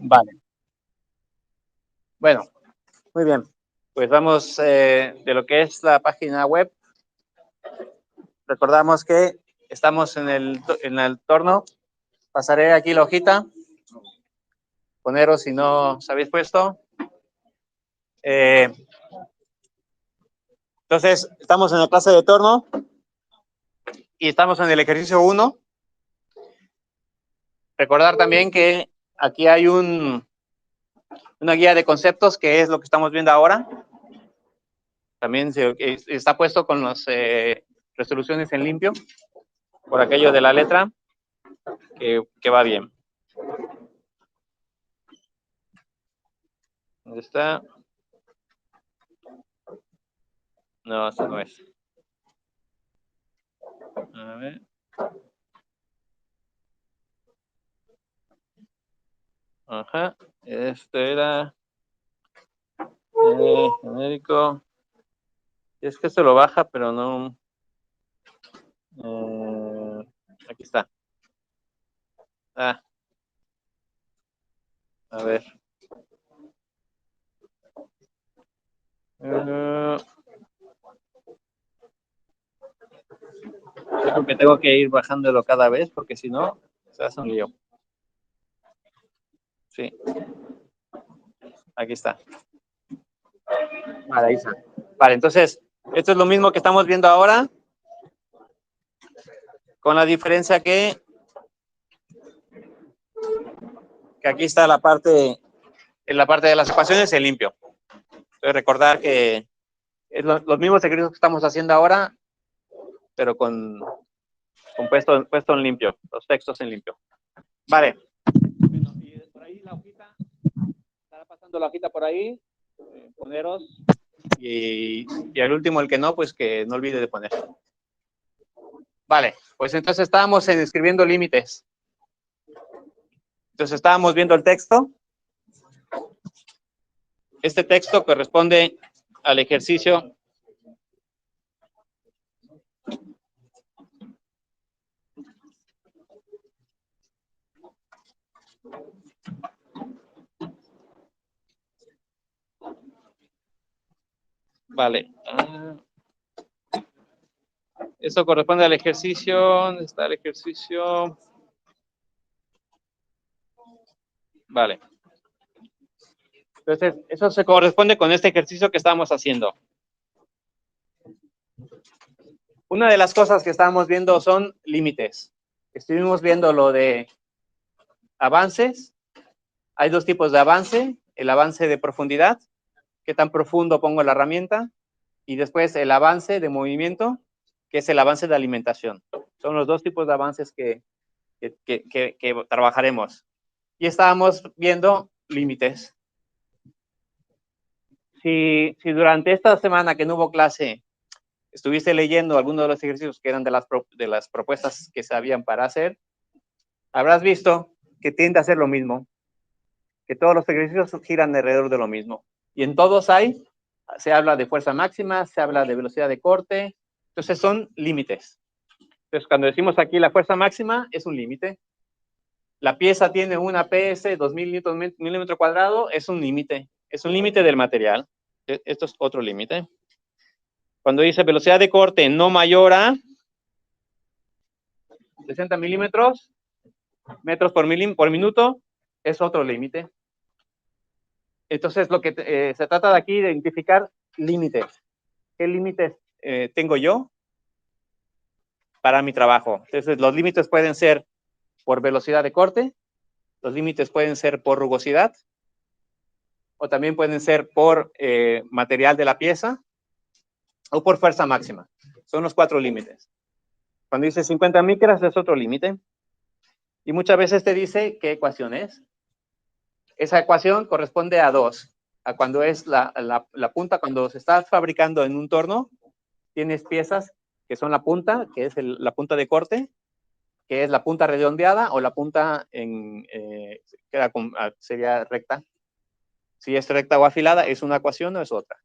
Vale. Bueno, muy bien. Pues vamos de lo que es la página web. Recordamos que estamos en el torno. Pasaré aquí la hojita. Poneros si no os habéis puesto. Entonces, estamos en la clase de torno y estamos en el ejercicio 1. Recordar también que aquí hay una guía de conceptos, que es lo que estamos viendo ahora. También está puesto con las resoluciones en limpio, por aquello de la letra, que va bien. ¿Dónde está? No, eso no es. A ver. Ajá. Este era genérico. Es que se lo baja, pero no. Aquí está. A ver. Creo que tengo que ir bajándolo cada vez, porque si no, se hace un lío. Sí. Aquí está. Vale, ahí está. Vale, entonces, esto es lo mismo que estamos viendo ahora, con la diferencia que aquí está la parte, en la parte de las ecuaciones, el limpio. Entonces, recordar que es los mismos ejercicios que estamos haciendo ahora, pero con puesto en limpio, los textos en limpio. Vale. Bueno, y por ahí la hojita, estará pasando la hojita por ahí, poneros, y al último, el que no, pues que no olvide de poner. Vale, pues entonces estábamos escribiendo límites. Entonces estábamos viendo el texto. Este texto corresponde al ejercicio . Vale. Eso corresponde al ejercicio. ¿Dónde está el ejercicio? Vale. Entonces, eso se corresponde con este ejercicio que estamos haciendo. Una de las cosas que estábamos viendo son límites. Estuvimos viendo lo de avances. Hay dos tipos de avance. El avance de profundidad, qué tan profundo pongo la herramienta, y después el avance de movimiento, que es el avance de alimentación. Son los dos tipos de avances que trabajaremos. Y estábamos viendo límites. Si durante esta semana que no hubo clase estuviste leyendo algunos de los ejercicios que eran de las propuestas que se habían para hacer, habrás visto que tiende a ser lo mismo, que todos los ejercicios giran alrededor de lo mismo. Y en todos se habla de fuerza máxima, se habla de velocidad de corte, entonces son límites. Entonces, cuando decimos aquí la fuerza máxima, es un límite. La pieza tiene una PS, 2000 milímetros cuadrados, es un límite del material. Esto es otro límite. Cuando dice velocidad de corte no mayor a 60 milímetros, metros por minuto, es otro límite. Entonces, lo que se trata de aquí de identificar límites. ¿Qué límites tengo yo para mi trabajo? Entonces, los límites pueden ser por velocidad de corte, los límites pueden ser por rugosidad, o también pueden ser por material de la pieza, o por fuerza máxima. Son los 4 límites. Cuando dice 50 micras es otro límite. Y muchas veces te dice qué ecuación es. Esa ecuación corresponde a 2. A cuando es la punta, cuando se está fabricando en un torno, tienes piezas que son la punta, que es la punta de corte, que es la punta redondeada o la punta sería recta. Si es recta o afilada, ¿es una ecuación o es otra?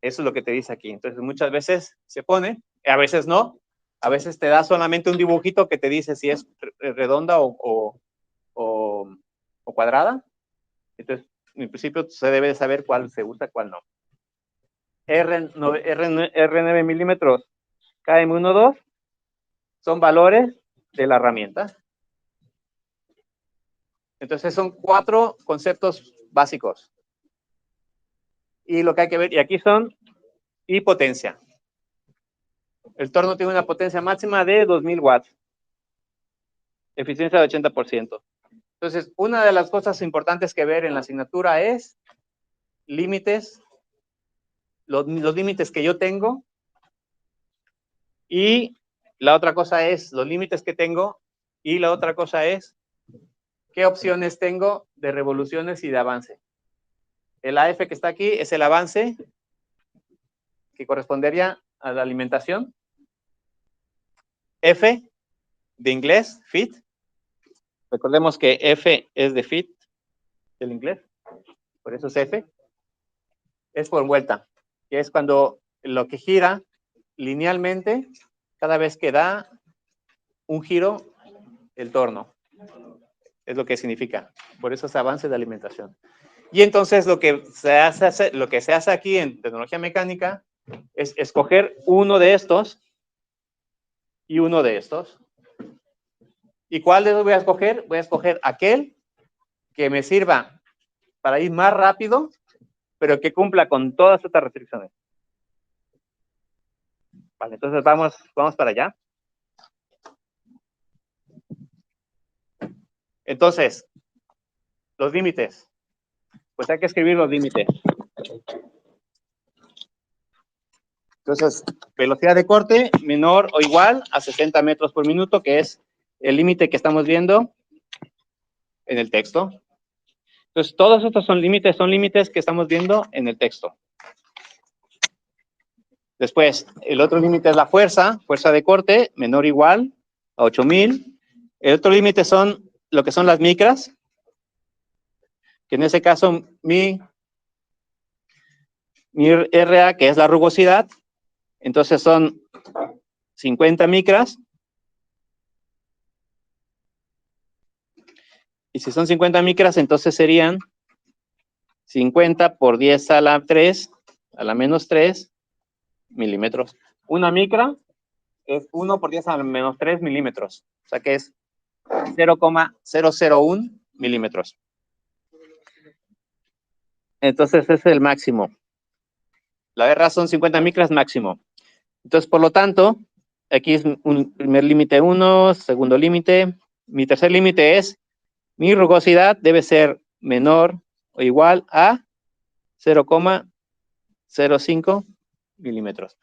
Eso es lo que te dice aquí. Entonces, muchas veces se pone, a veces no. A veces te da solamente un dibujito que te dice si es redonda o cuadrada. Entonces, en principio se debe de saber cuál se usa, cuál no. R9 milímetros, KM12 son valores de la herramienta. Entonces son 4 conceptos básicos. Y lo que hay que ver, y aquí son, y potencia. El torno tiene una potencia máxima de 2000 watts. Eficiencia de 80%. Entonces, una de las cosas importantes que ver en la asignatura es límites, los límites que yo tengo, y la otra cosa es los límites que tengo, y la otra cosa es qué opciones tengo de revoluciones y de avance. El AF que está aquí es el avance que correspondería a la alimentación. F de inglés, fit. Recordemos que F es de fit del inglés, por eso es F. Es por vuelta, que es cuando lo que gira linealmente cada vez que da un giro el torno. Es lo que significa. Por eso es avance de alimentación. Y entonces lo que se hace aquí en tecnología mecánica es escoger uno de estos y uno de estos. ¿Y cuál de los voy a escoger? Voy a escoger aquel que me sirva para ir más rápido, pero que cumpla con todas estas restricciones. Vale, entonces vamos para allá. Entonces, los límites. Pues hay que escribir los límites. Entonces, velocidad de corte menor o igual a 60 metros por minuto, que es el límite que estamos viendo en el texto. Entonces, todos estos son límites que estamos viendo en el texto. Después, el otro límite es la fuerza de corte, menor o igual a 8000. El otro límite son lo que son las micras, que en ese caso mi RA, que es la rugosidad, entonces son 50 micras. Y si son 50 micras, entonces serían 50 por 10 a la 3, a la menos 3 milímetros. Una micra es 1 por 10 a la menos 3 milímetros. O sea que es 0,001 milímetros. Entonces ese es el máximo. La R son 50 micras máximo. Entonces, por lo tanto, aquí es un primer límite 1, segundo límite. Mi tercer límite es, mi rugosidad debe ser menor o igual a 0,05 milímetros.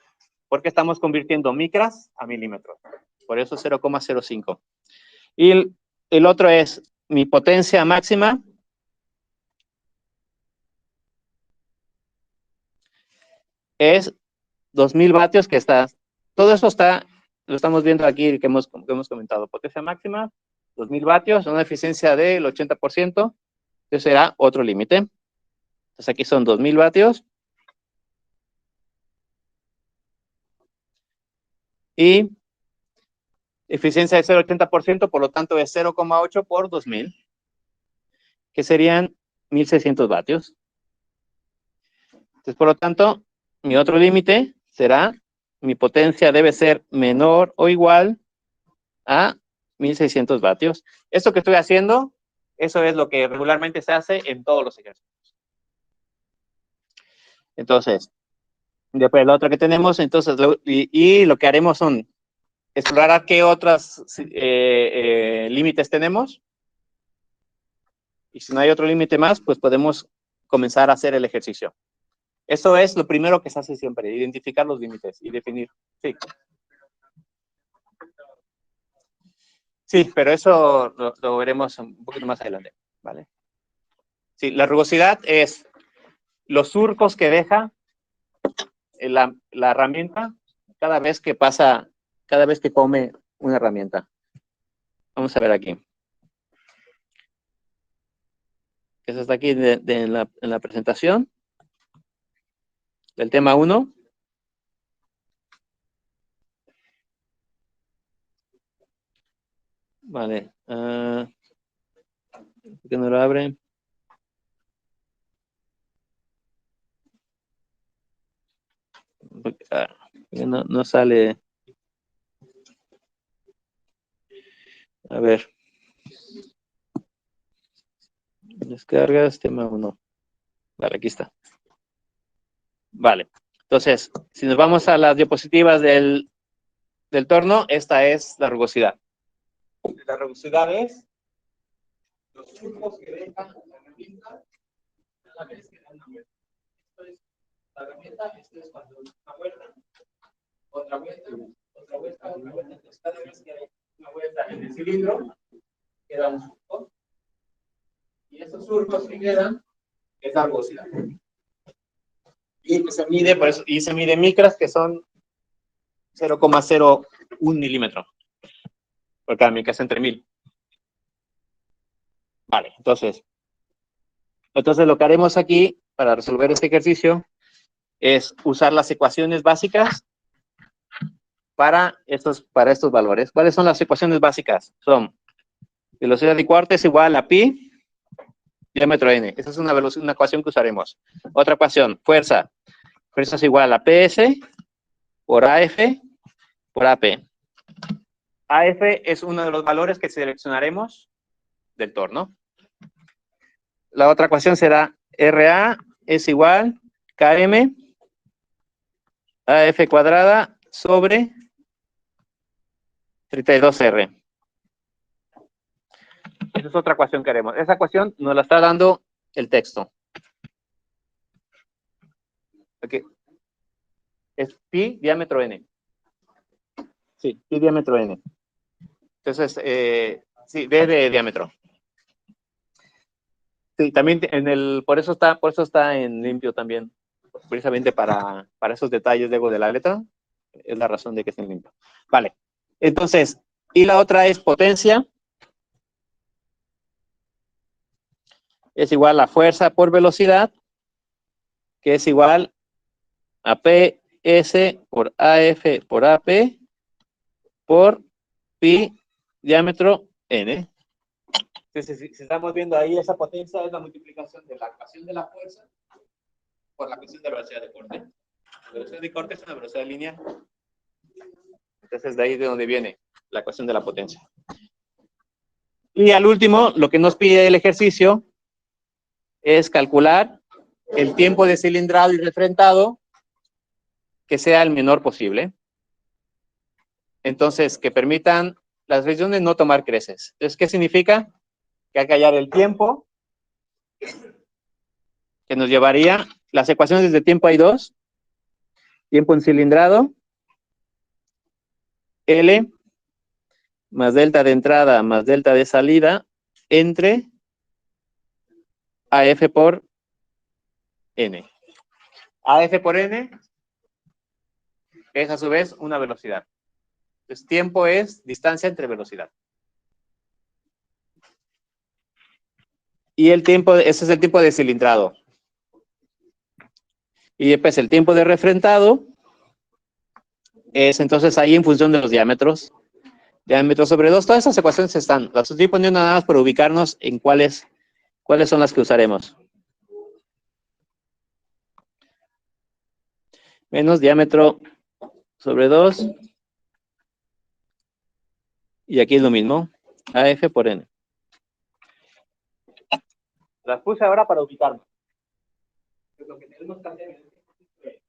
Porque estamos convirtiendo micras a milímetros. Por eso 0,05. Y el otro es mi potencia máxima. Es 2000 vatios que está. Todo eso está, lo estamos viendo aquí que hemos comentado. Potencia máxima, 2000 vatios, una eficiencia del 80%. Eso será otro límite. Entonces aquí son 2000 vatios. Y eficiencia de 0,80%, por lo tanto es 0,8 por 2000, que serían 1600 vatios. Entonces, por lo tanto, mi otro límite será, mi potencia debe ser menor o igual a 1600 vatios. Esto que estoy haciendo, eso es lo que regularmente se hace en todos los ejercicios. Entonces, después lo otro que tenemos, entonces, y lo que haremos son explorar qué otros límites tenemos. Y si no hay otro límite más, pues podemos comenzar a hacer el ejercicio. Eso es lo primero que se hace siempre, identificar los límites y definir. Sí. Sí, pero eso lo veremos un poquito más adelante, ¿vale? Sí, la rugosidad es los surcos que deja la herramienta cada vez que pasa, cada vez que come una herramienta. Vamos a ver aquí. Eso está aquí en la presentación del tema 1. Vale. ¿Por qué no lo abre? No sale. A ver. Descargas, tema 1. Vale, aquí está. Vale. Entonces, si nos vamos a las diapositivas del torno, esta es la rugosidad. La rugosidad es los surcos que deja la herramienta a la vez que da una vuelta. Esto es la herramienta, esto es cuando da una vuelta, otra vuelta, otra vuelta, otra vuelta. Entonces, cada vez que hay una vuelta en el cilindro, queda un surco. Y esos surcos que quedan es la rugosidad. Y que se mide, por eso, y se mide en micras, que son 0,01 milímetro. Por cada micra es entre 1000. Vale, entonces lo que haremos aquí para resolver este ejercicio es usar las ecuaciones básicas para estos valores. ¿Cuáles son las ecuaciones básicas? Son velocidad de cuarto es igual a pi diámetro n. Esa es una ecuación que usaremos. Otra ecuación, fuerza. Fuerza es igual a PS por AF por AP. AF es uno de los valores que seleccionaremos del torno. La otra ecuación será RA es igual KM AF cuadrada sobre 32R. Esa es otra ecuación que haremos. Esa ecuación nos la está dando el texto. Okay. Es pi diámetro n. Sí, pi diámetro n. Entonces, sí, d de diámetro. Sí, también por eso está en limpio también. Precisamente para esos detalles de la letra. Es la razón de que esté en limpio. Vale. Entonces, y la otra es potencia. Es igual a fuerza por velocidad, que es igual a PS por AF por AP por pi diámetro n. Entonces, si estamos viendo ahí, esa potencia es la multiplicación de la ecuación de la fuerza por la ecuación de la velocidad de corte. La velocidad de corte es una velocidad lineal. Entonces, de ahí de donde viene la ecuación de la potencia. Y al último, lo que nos pide el ejercicio es calcular el tiempo de cilindrado y refrentado que sea el menor posible. Entonces, que permitan las regiones no tomar creces. Entonces, ¿qué significa? Que hay que hallar el tiempo que nos llevaría, las ecuaciones de tiempo hay dos, tiempo en cilindrado, L más delta de entrada más delta de salida entre AF por N. AF por N es a su vez una velocidad. Entonces, tiempo es distancia entre velocidad. Y el tiempo, ese es el tiempo de cilindrado. Y después el tiempo de refrentado es entonces ahí en función de los diámetros. Diámetro sobre 2, todas esas ecuaciones están. Las estoy poniendo nada más para ubicarnos en cuáles son las que usaremos. Menos diámetro sobre 2. Y aquí es lo mismo. AF por N. Las puse ahora para ubicarnos. Lo que tenemos que hacer es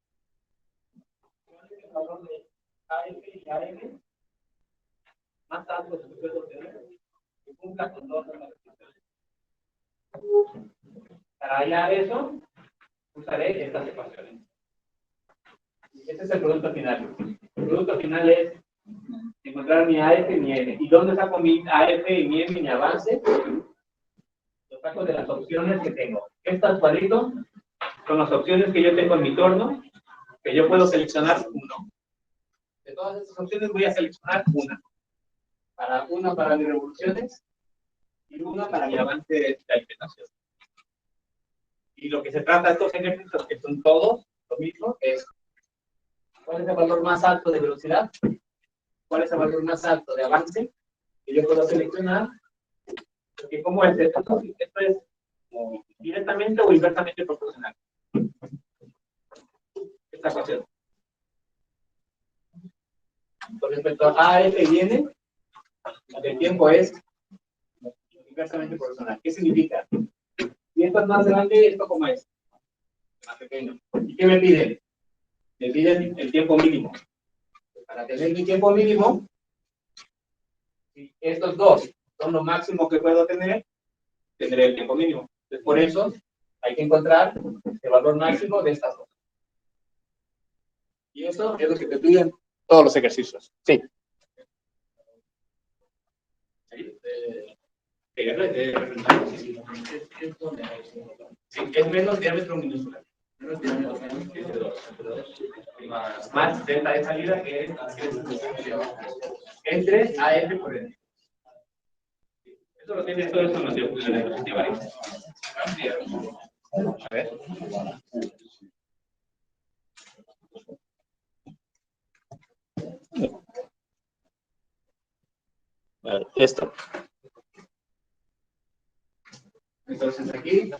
¿cuál es el valor de AF y AM más alto que se puede obtener que cumpla con todas las restricciones? Para hallar eso, usaré estas ecuaciones. Este es el producto final. El producto final es encontrar mi AF y mi M. ¿Y dónde saco mi AF y mi M, mi avance? Lo saco de las opciones que tengo. Estas cuadritos son las opciones que yo tengo en mi torno, que yo puedo seleccionar uno. De todas estas opciones voy a seleccionar una para mis revoluciones y una para mi avance de alimentación. Y lo que se trata de estos ejercicios, que son todos lo mismo, es ¿cuál es el valor más alto de velocidad? ¿Cuál es el valor más alto de avance? Que yo puedo seleccionar. Porque ¿cómo es esto? Esto es directamente o inversamente proporcional. Esta ecuación. respecto a AF y N, el tiempo es inversamente proporcional. ¿Qué significa? Si esto es más grande, ¿esto cómo es? Más pequeño. ¿Y qué me piden? Me piden el tiempo mínimo. Para tener mi tiempo mínimo, si estos dos son lo máximo que puedo tener, tendré el tiempo mínimo. Entonces, por eso hay que encontrar el valor máximo de estas dos. Y eso es lo que te piden todos los ejercicios. Sí. Sí, es menos diámetro minúscula. Menos diámetro más delta de salida que es entre AF por N. Eso lo tiene todo esto en la diapositiva. A ver. Esto. Entonces aquí,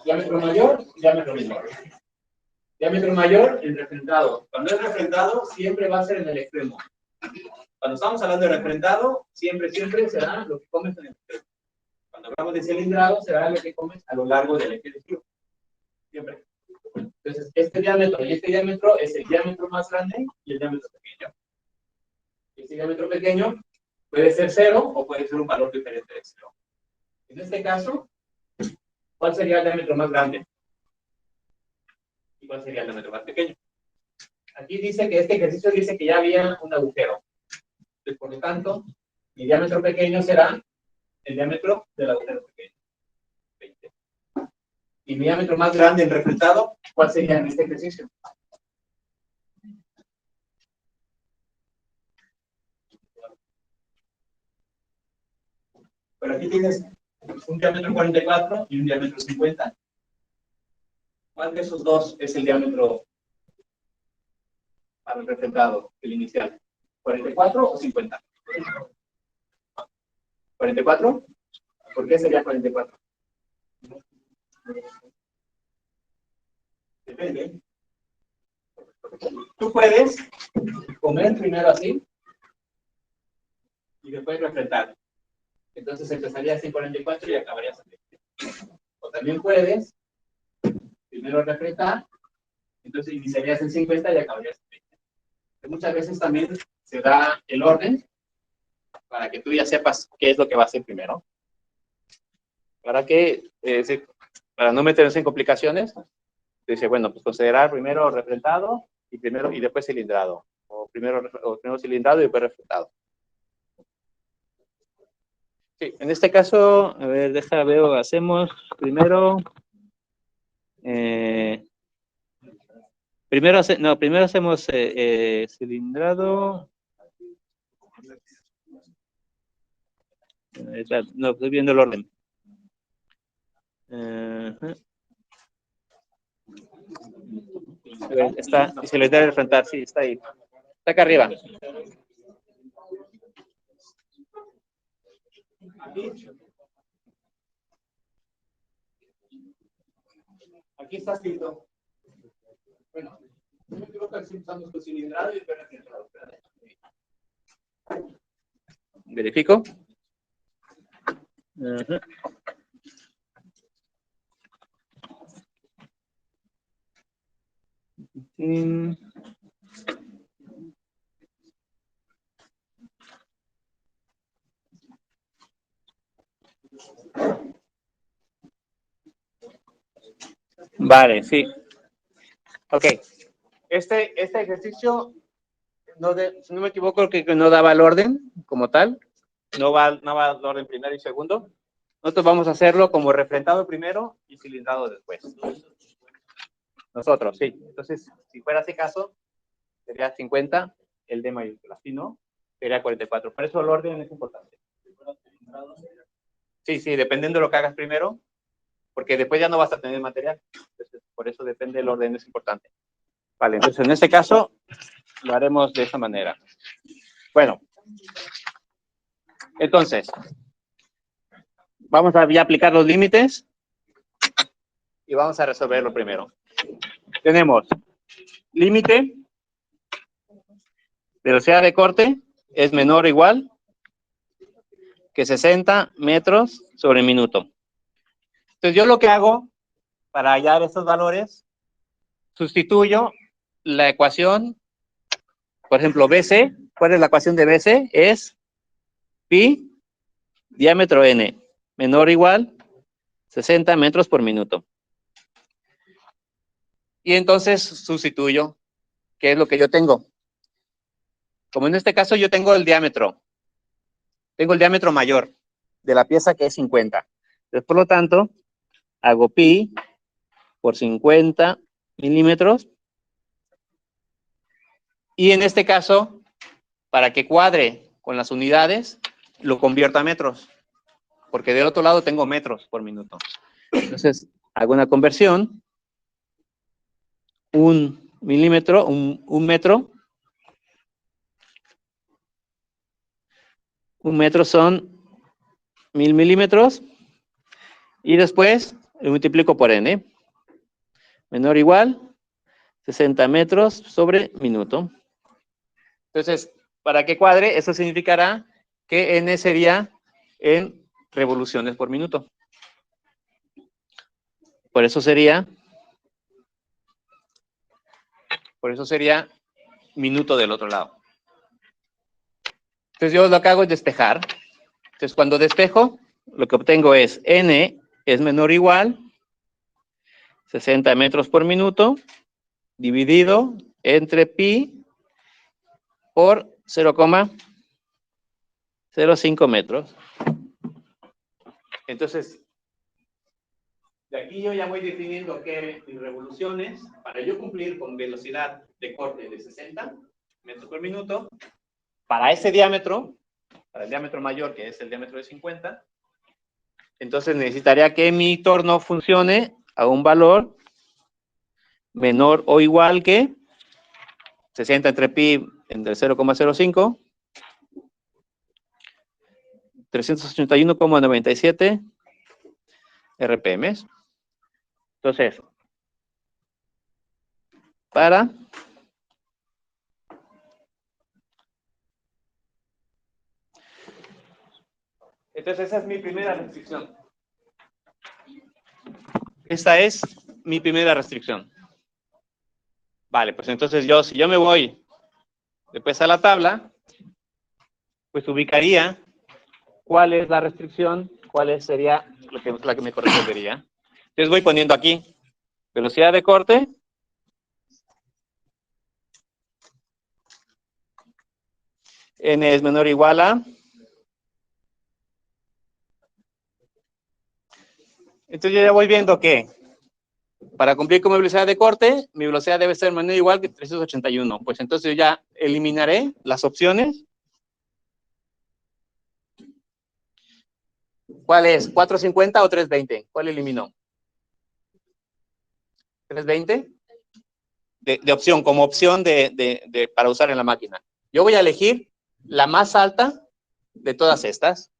diámetro mayor, diámetro menor. Diámetro mayor, el refrendado. Cuando es refrendado, siempre va a ser en el extremo. Cuando estamos hablando de refrendado, siempre será lo que comes en el extremo. Cuando hablamos de cilindrado, será lo que comes a lo largo del eje de flujo. Siempre. Entonces, este diámetro y este diámetro es el diámetro más grande y el diámetro pequeño. Este diámetro pequeño puede ser 0 o puede ser un valor diferente de 0. En este caso, ¿cuál sería el diámetro más grande? ¿Y cuál sería el diámetro más pequeño? Aquí dice que este ejercicio dice que ya había un agujero. Entonces, por lo tanto, mi diámetro pequeño será el diámetro del agujero pequeño. 20. Y mi diámetro más grande en reflectado, ¿cuál sería en este ejercicio? Pero aquí tienes un diámetro 44 y un diámetro 50. ¿Cuál de esos dos es el diámetro para el reflectado, el inicial? ¿44 o 50? ¿44? ¿Por qué sería 44? Depende. Tú puedes comer primero así y después reflectar. Entonces empezarías en 44 y acabarías en 20. O también puedes primero reflectar, entonces iniciarías en 50 y acabarías en 20. Muchas veces también se da el orden para que tú ya sepas qué es lo que va a hacer primero. Para no meternos en complicaciones, dice, bueno, pues considerar primero reflectado y después cilindrado. O primero cilindrado y después reflectado. Sí, en este caso, a ver, hacemos primero. Primero hacemos cilindrado. No, estoy viendo el orden. Está, y se le debe enfrentar, sí, está ahí. Está acá arriba. Aquí está escrito. Bueno, no me equivoco, si usamos con cilindrado y reflectado. Verifico. Vale, sí. Ok. Este ejercicio, si no me equivoco, que no daba el orden como tal. No va el orden primero y segundo. Nosotros vamos a hacerlo como refrendado primero y cilindrado después. Nosotros, sí. Entonces, si fuera ese caso, sería 50 el D mayúscula. Si no, sería 44. Por eso el orden es importante. Sí, dependiendo de lo que hagas primero, porque después ya no vas a tener material. Entonces, por eso depende del orden, es importante. Vale, entonces en este caso lo haremos de esa manera. Bueno, entonces, vamos a ya aplicar los límites y vamos a resolverlo primero. Tenemos límite, velocidad de corte, es menor o igual que 60 metros sobre minuto. Entonces yo lo que hago para hallar estos valores, sustituyo la ecuación, por ejemplo, BC. ¿Cuál es la ecuación de BC? Es pi diámetro n menor o igual 60 metros por minuto. Y entonces sustituyo, ¿qué es lo que yo tengo? Como en este caso yo tengo el diámetro mayor de la pieza, que es 50. Entonces, por lo tanto, hago pi por 50 milímetros. Y en este caso, para que cuadre con las unidades, lo convierto a metros, porque del otro lado tengo metros por minuto. Entonces, hago una conversión. Un milímetro, un metro. Un metro son 1000 milímetros. Y después lo multiplico por n. Menor o igual 60 metros sobre minuto. Entonces, para que cuadre, eso significará que n sería en revoluciones por minuto. Por eso sería minuto del otro lado. Entonces yo lo que hago es despejar. Entonces cuando despejo, lo que obtengo es n es menor o igual 60 metros por minuto dividido entre pi por 0,05 metros. Entonces, de aquí yo ya voy definiendo que mis revoluciones, para yo cumplir con velocidad de corte de 60 metros por minuto, para ese diámetro, para el diámetro mayor, que es el diámetro de 50, entonces necesitaría que mi torno funcione a un valor menor o igual que 60 entre pi entre 0,05, 381,97 RPM. Entonces, entonces esa es mi primera restricción. Esta es mi primera restricción. Vale, pues entonces si yo me voy después a la tabla, pues ubicaría cuál es la restricción, cuál sería la que me correspondería. Entonces voy poniendo aquí velocidad de corte, n es menor o igual a. Entonces yo ya voy viendo que para cumplir con mi velocidad de corte, mi velocidad debe ser menor o igual que 381. Pues entonces yo ya eliminaré las opciones. ¿Cuál es? ¿450 o 320? ¿Cuál eliminó? ¿320? De opción, como opción para usar en la máquina. Yo voy a elegir la más alta de todas estas.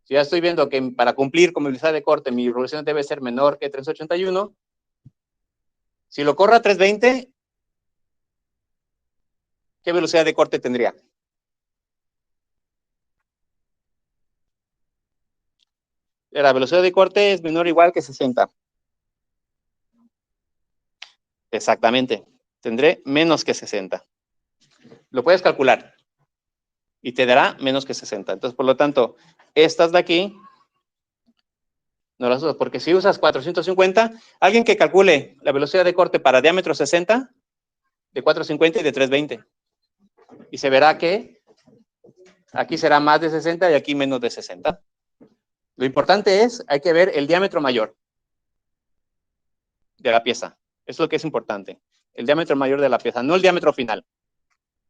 Si ya estoy viendo que para cumplir con mi velocidad de corte, mi revolución debe ser menor que 381. Si lo corro a 320, ¿qué velocidad de corte tendría? La velocidad de corte es menor o igual que 60. Exactamente. Tendré menos que 60. Lo puedes calcular. Y te dará menos que 60. Entonces, por lo tanto, estas de aquí no las usas, porque si usas 450, alguien que calcule la velocidad de corte para diámetro 60, de 450 y de 320. Y se verá que aquí será más de 60 y aquí menos de 60. Lo importante es, hay que ver el diámetro mayor de la pieza. Eso es lo que es importante. El diámetro mayor de la pieza, no el diámetro final.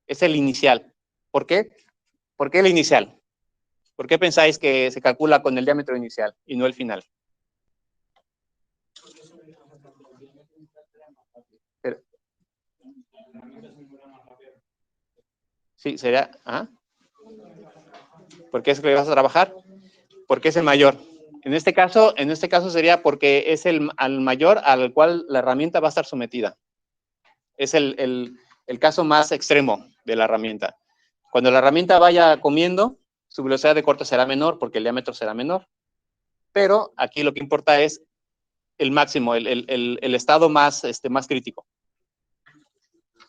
Es el inicial. ¿Por qué? ¿Por qué el inicial? ¿Por qué pensáis que se calcula con el diámetro inicial y no el final? Pero, sí, sería... ¿ah? ¿Por qué es que vas a trabajar? Porque es el mayor. En este caso sería porque es el mayor al cual la herramienta va a estar sometida. Es el el caso más extremo de la herramienta. Cuando la herramienta vaya comiendo, su velocidad de corte será menor porque el diámetro será menor. Pero aquí lo que importa es el máximo, el estado más crítico.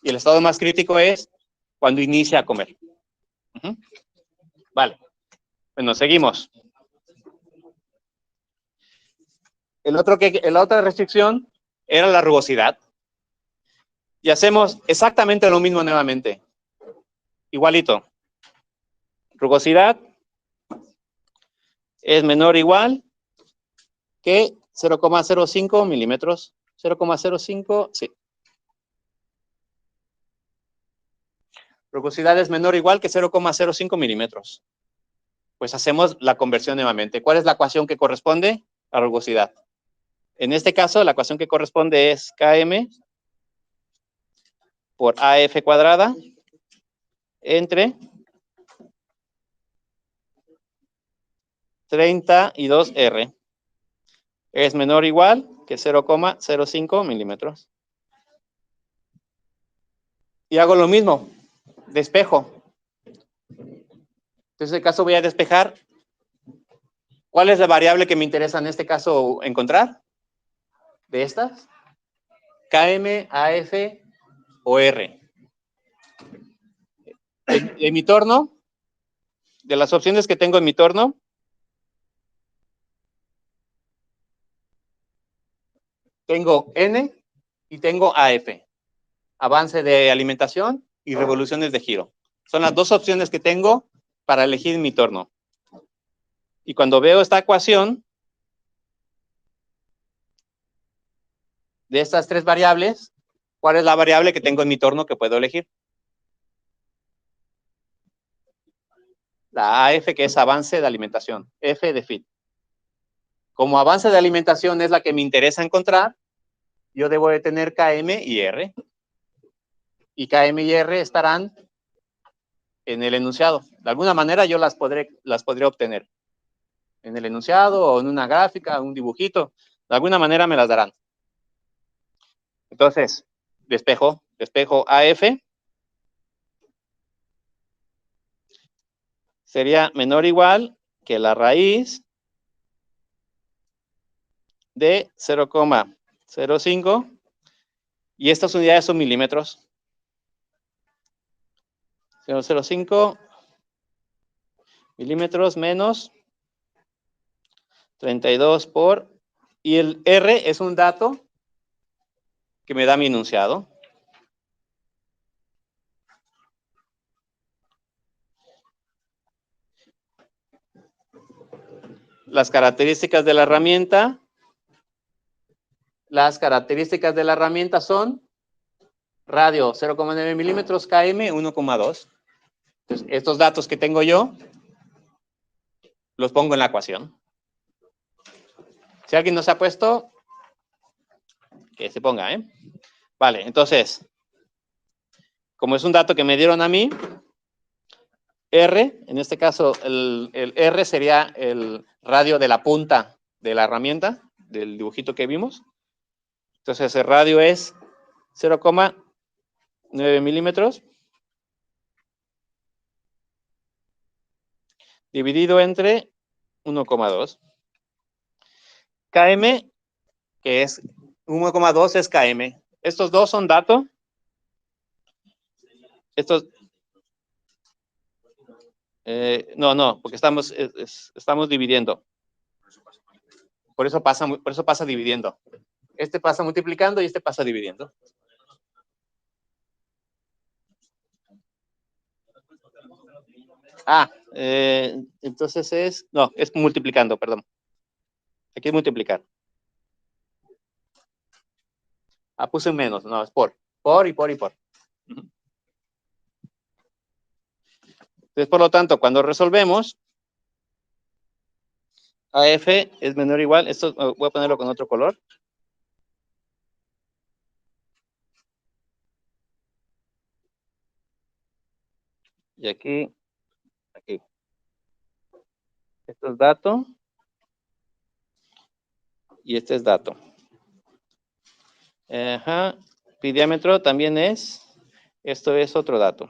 Y el estado más crítico es cuando inicia a comer. Vale. Bueno, seguimos. La otra restricción era la rugosidad. Y hacemos exactamente lo mismo nuevamente. Igualito. Rugosidad es menor o igual que 0,05 milímetros. 0,05, sí. Rugosidad es menor o igual que 0,05 milímetros. Pues hacemos la conversión nuevamente. ¿Cuál es la ecuación que corresponde a rugosidad? En este caso, la ecuación que corresponde es Km por AF cuadrada entre 32R. Es menor o igual que 0,05 milímetros. Y hago lo mismo, despejo. Entonces, en este caso voy a despejar. ¿Cuál es la variable que me interesa en este caso encontrar? De estas. Km, AF o R. En mi torno, de las opciones que tengo en mi torno, tengo N y tengo AF. Avance de alimentación y revoluciones de giro. Son las dos opciones que tengo para elegir mi torno. Y cuando veo esta ecuación de estas tres variables, ¿cuál es la variable que tengo en mi torno que puedo elegir? La AF, que es avance de alimentación. F de feed. Como avance de alimentación es la que me interesa encontrar, yo debo de tener Km y R. Y Km y R estarán en el enunciado. De alguna manera yo las podré obtener. En el enunciado o en una gráfica, un dibujito. De alguna manera me las darán. Entonces, despejo AF. Sería menor o igual que la raíz de 0,05 y estas unidades son milímetros. 0,05 milímetros menos 32 por, y el R es un dato que me da mi enunciado. Las características de la herramienta. Las características de la herramienta son radio 0,9 milímetros, KM 1,2. Entonces, estos datos que tengo yo, los pongo en la ecuación. Si alguien no se ha puesto, que se ponga, ¿eh? Vale, entonces, como es un dato que me dieron a mí, R, en este caso, el R sería el radio de la punta de la herramienta, del dibujito que vimos. Entonces, el radio es 0,9 milímetros dividido entre 1,2. KM, que es 1,2 es KM. Estos dos son datos. Estos... no, porque estamos dividiendo. Por eso pasa dividiendo. Este pasa multiplicando y este pasa dividiendo. Entonces es multiplicando, perdón. Aquí es multiplicar. Puse un menos, no, es por. Por y por y por. Entonces, por lo tanto, cuando resolvemos, AF es menor o igual, esto voy a ponerlo con otro color. Y aquí. Esto es dato. Y este es dato. Pi diámetro también es Esto es otro dato.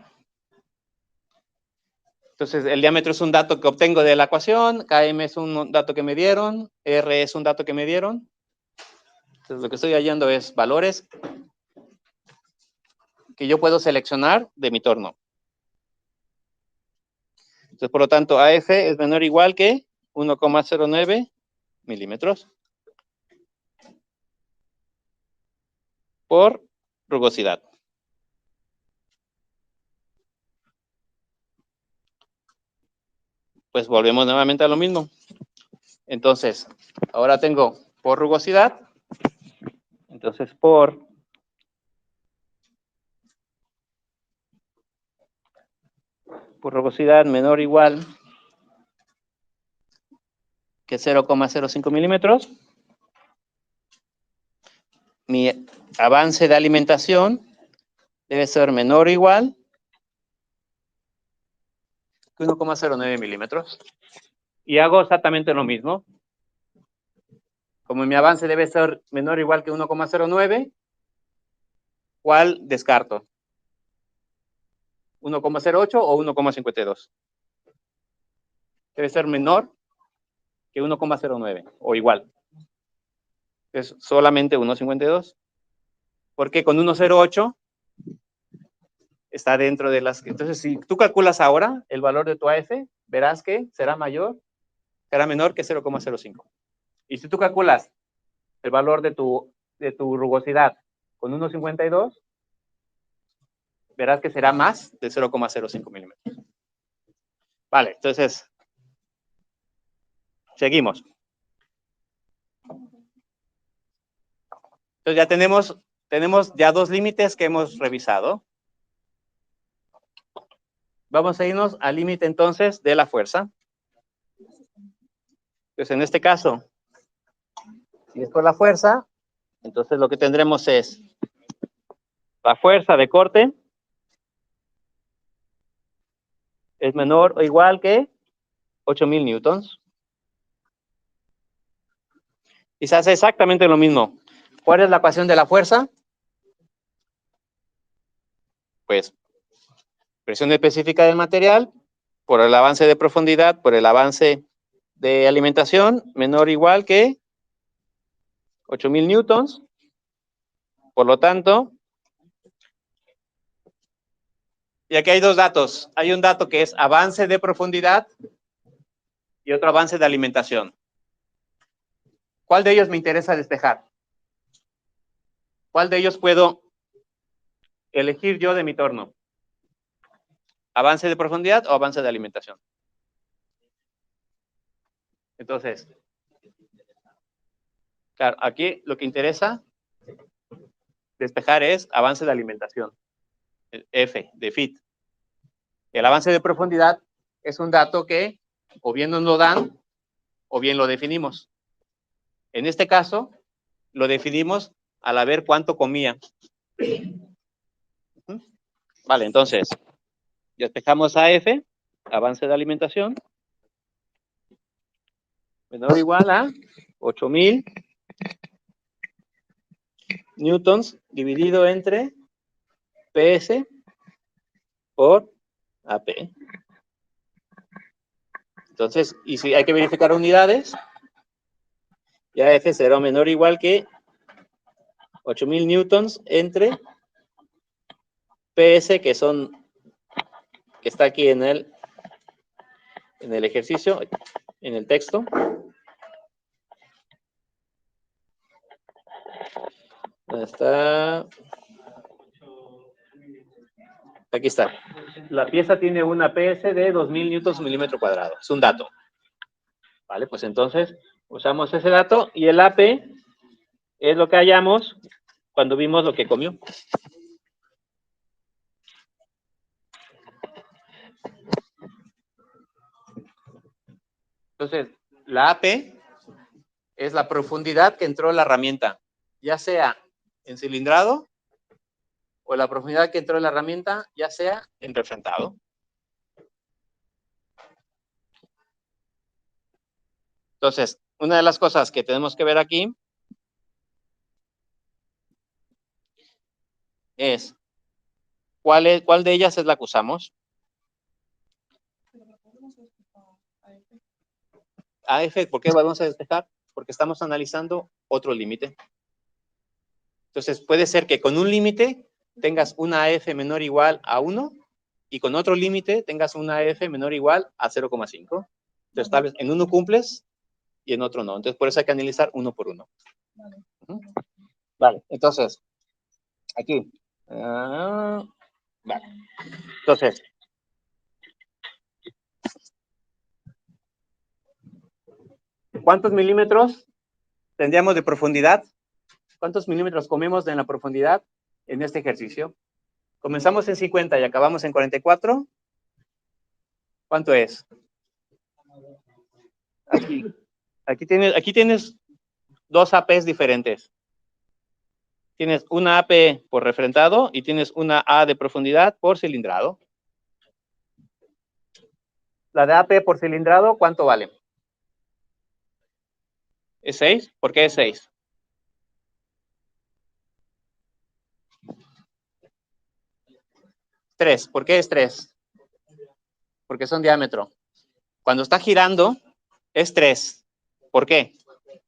Entonces, el diámetro es un dato que obtengo de la ecuación, km es un dato que me dieron, r es un dato que me dieron. Entonces, lo que estoy hallando es valores que yo puedo seleccionar de mi torno. Entonces, por lo tanto, AF es menor o igual que 1,09 milímetros por rugosidad. Pues volvemos nuevamente a lo mismo. Entonces, ahora tengo por rugosidad. Entonces, por rugosidad menor o igual que 0,05 milímetros. Mi avance de alimentación debe ser menor o igual que 1,09 milímetros. Y hago exactamente lo mismo. Como mi avance debe ser menor o igual que 1,09, ¿cuál descarto? ¿1,08 o 1,52? Debe ser menor que 1,09 o igual. Es solamente 1,52. Porque con 1,08 está dentro de las... Entonces, si tú calculas ahora el valor de tu AF, verás que será menor que 0,05. Y si tú calculas el valor de tu rugosidad con 1,52, verás que será más de 0,05 milímetros. Vale, entonces, seguimos. Entonces ya tenemos ya dos límites que hemos revisado. Vamos a irnos al límite entonces de la fuerza. Pues en este caso, si es por la fuerza, entonces lo que tendremos es la fuerza de corte es menor o igual que 8,000 newtons. Y se hace exactamente lo mismo. ¿Cuál es la ecuación de la fuerza? Pues presión específica del material por el avance de profundidad, por el avance de alimentación, menor o igual que 8,000 newtons. Por lo tanto, y aquí hay dos datos. Hay un dato que es avance de profundidad y otro avance de alimentación. ¿Cuál de ellos me interesa despejar? ¿Cuál de ellos puedo elegir yo de mi torno? ¿Avance de profundidad o avance de alimentación? Entonces, claro, aquí lo que interesa despejar es avance de alimentación, el F de FIT. El avance de profundidad es un dato que o bien nos lo dan o bien lo definimos. En este caso, lo definimos al ver cuánto comía. Vale, entonces, despejamos a F, avance de alimentación, menor o igual a 8,000 newtons dividido entre PS por AP. Entonces, y si hay que verificar unidades, ya F será menor o igual que 8,000 newtons entre PS, que está aquí en el ejercicio, en el texto. ¿Dónde está? Aquí está. La pieza tiene una PS de 2,000 newtons milímetro cuadrado. Es un dato. Vale, pues entonces usamos ese dato y el AP es lo que hallamos cuando vimos lo que comió. Entonces, la AP es la profundidad que entró la herramienta, ya sea en cilindrado o la profundidad que entró en la herramienta, ya sea en refractado. Entonces, una de las cosas que tenemos que ver aquí es ¿Cuál de ellas es la que usamos? AF, ¿por qué vamos a despejar? Porque estamos analizando otro límite. Entonces, puede ser que con un límite tengas una AF menor o igual a 1 y con otro límite tengas una AF menor o igual a 0,5. Entonces, tal vez en uno cumples y en otro no. Entonces, por eso hay que analizar uno por uno. Vale, entonces, aquí. Vale. Entonces, ¿cuántos milímetros tendríamos de profundidad? ¿Cuántos milímetros comemos en la profundidad en este ejercicio? Comenzamos en 50 y acabamos en 44. ¿Cuánto es? Aquí tienes dos APs diferentes. Tienes una AP por refrendado y tienes una A de profundidad por cilindrado. La de AP por cilindrado, ¿cuánto vale? ¿Es 6? ¿Por qué es 6? ¿3? ¿Por qué es 3? Porque son diámetro. Cuando está girando, es 3. ¿Por qué?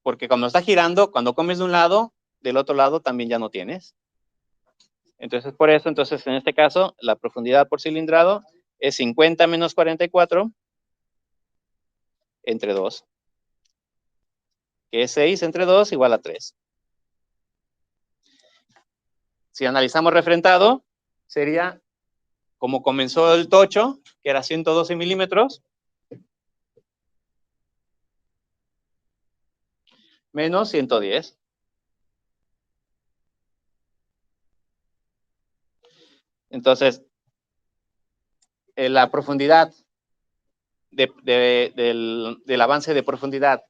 Porque cuando está girando, cuando comes de un lado, del otro lado también ya no tienes. Entonces, por eso, entonces en este caso, la profundidad por cilindrado es 50 menos 44 entre 2. Que es 6 entre 2 igual a 3. Si analizamos refrendado, sería como comenzó el tocho, que era 112 milímetros, menos 110. Entonces, la profundidad del avance de profundidad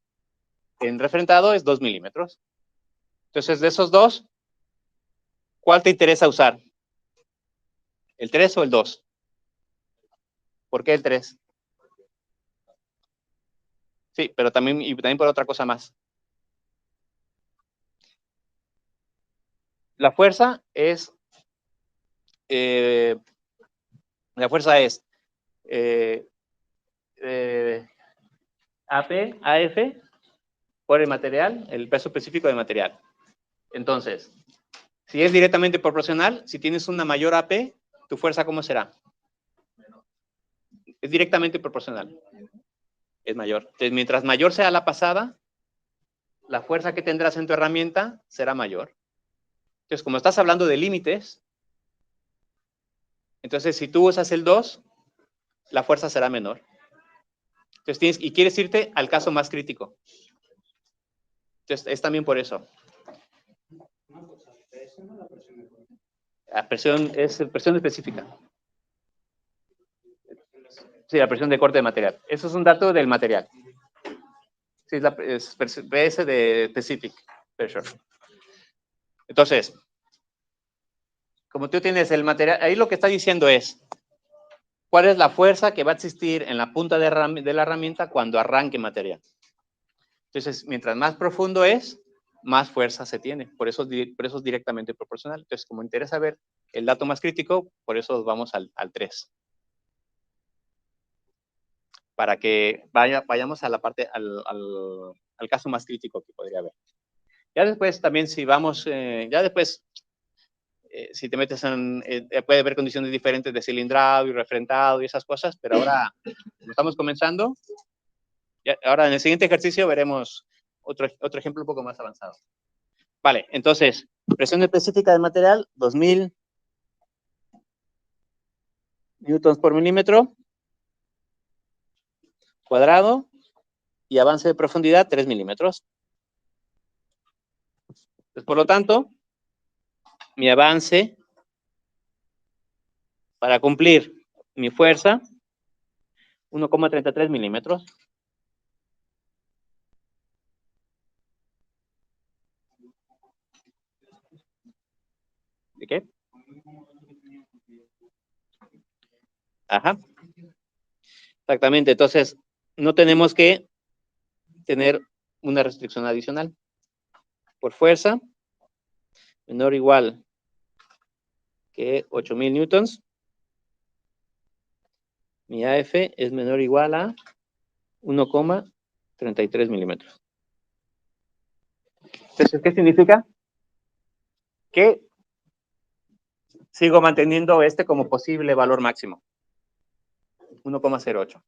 en refrendado es 2 milímetros. Entonces, de esos dos, ¿cuál te interesa usar? ¿El 3 o el 2? ¿Por qué el 3? Sí, pero también por otra cosa más. La fuerza es AP, AF, por el material, el peso específico del material. Entonces, si es directamente proporcional, si tienes una mayor AP, ¿tu fuerza cómo será? Es directamente proporcional. Es mayor. Entonces, mientras mayor sea la pasada, la fuerza que tendrás en tu herramienta será mayor. Entonces, como estás hablando de límites, entonces si tú usas el 2, la fuerza será menor. Entonces, quieres irte al caso más crítico. Entonces, es también por eso. La presión es presión específica. Sí, la presión de corte de material. Eso es un dato del material. Sí, es PS de Specific Pressure. Entonces, como tú tienes el material, ahí lo que está diciendo es, ¿cuál es la fuerza que va a existir en la punta de la herramienta cuando arranque material? Entonces, mientras más profundo es, más fuerza se tiene. Por eso es directamente proporcional. Entonces, como interesa ver el dato más crítico, por eso vamos al 3. Para que vayamos a la parte, al caso más crítico que podría haber. Ya después también si vamos, ya después, si te metes en, puede haber condiciones diferentes de cilindrado y refrendado y esas cosas, pero ahora estamos comenzando. Ahora en el siguiente ejercicio veremos otro ejemplo un poco más avanzado. Vale, entonces, presión específica del material, 2000 newtons por milímetro cuadrado y avance de profundidad 3 milímetros. Entonces, por lo tanto, mi avance para cumplir mi fuerza, 1,33 milímetros. ¿De qué? Ajá. Exactamente. Entonces, no tenemos que tener una restricción adicional. Por fuerza, menor o igual que 8.000 newtons. Mi AF es menor o igual a 1,33 milímetros. Entonces, ¿qué significa? Que sigo manteniendo este como posible valor máximo. 1,08.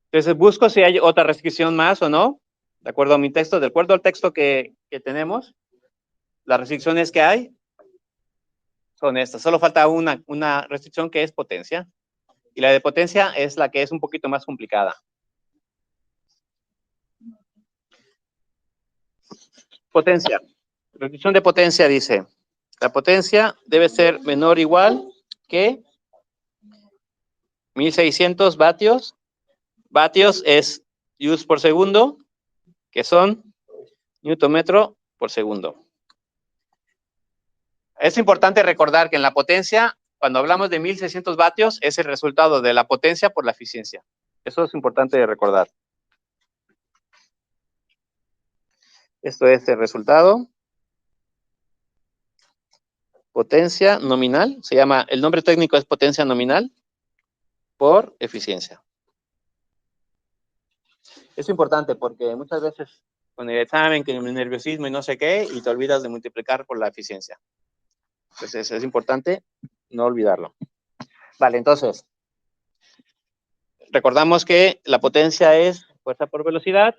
Entonces, busco si hay otra restricción más o no, de acuerdo a mi texto, de acuerdo al texto que tenemos. Las restricciones que hay son estas. Solo falta una restricción que es potencia. Y la de potencia es la que es un poquito más complicada. Potencia. La restricción de potencia dice, la potencia debe ser menor o igual que 1600 vatios. Vatios es joules por segundo, que son newton metro por segundo. Es importante recordar que en la potencia, cuando hablamos de 1600 vatios, es el resultado de la potencia por la eficiencia. Eso es importante recordar. Esto es el resultado. Potencia nominal, se llama, el nombre técnico es potencia nominal por eficiencia. Es importante porque muchas veces con el examen, que el nerviosismo y no sé qué, y te olvidas de multiplicar por la eficiencia. Entonces es importante no olvidarlo. Vale, entonces, recordamos que la potencia es fuerza por velocidad.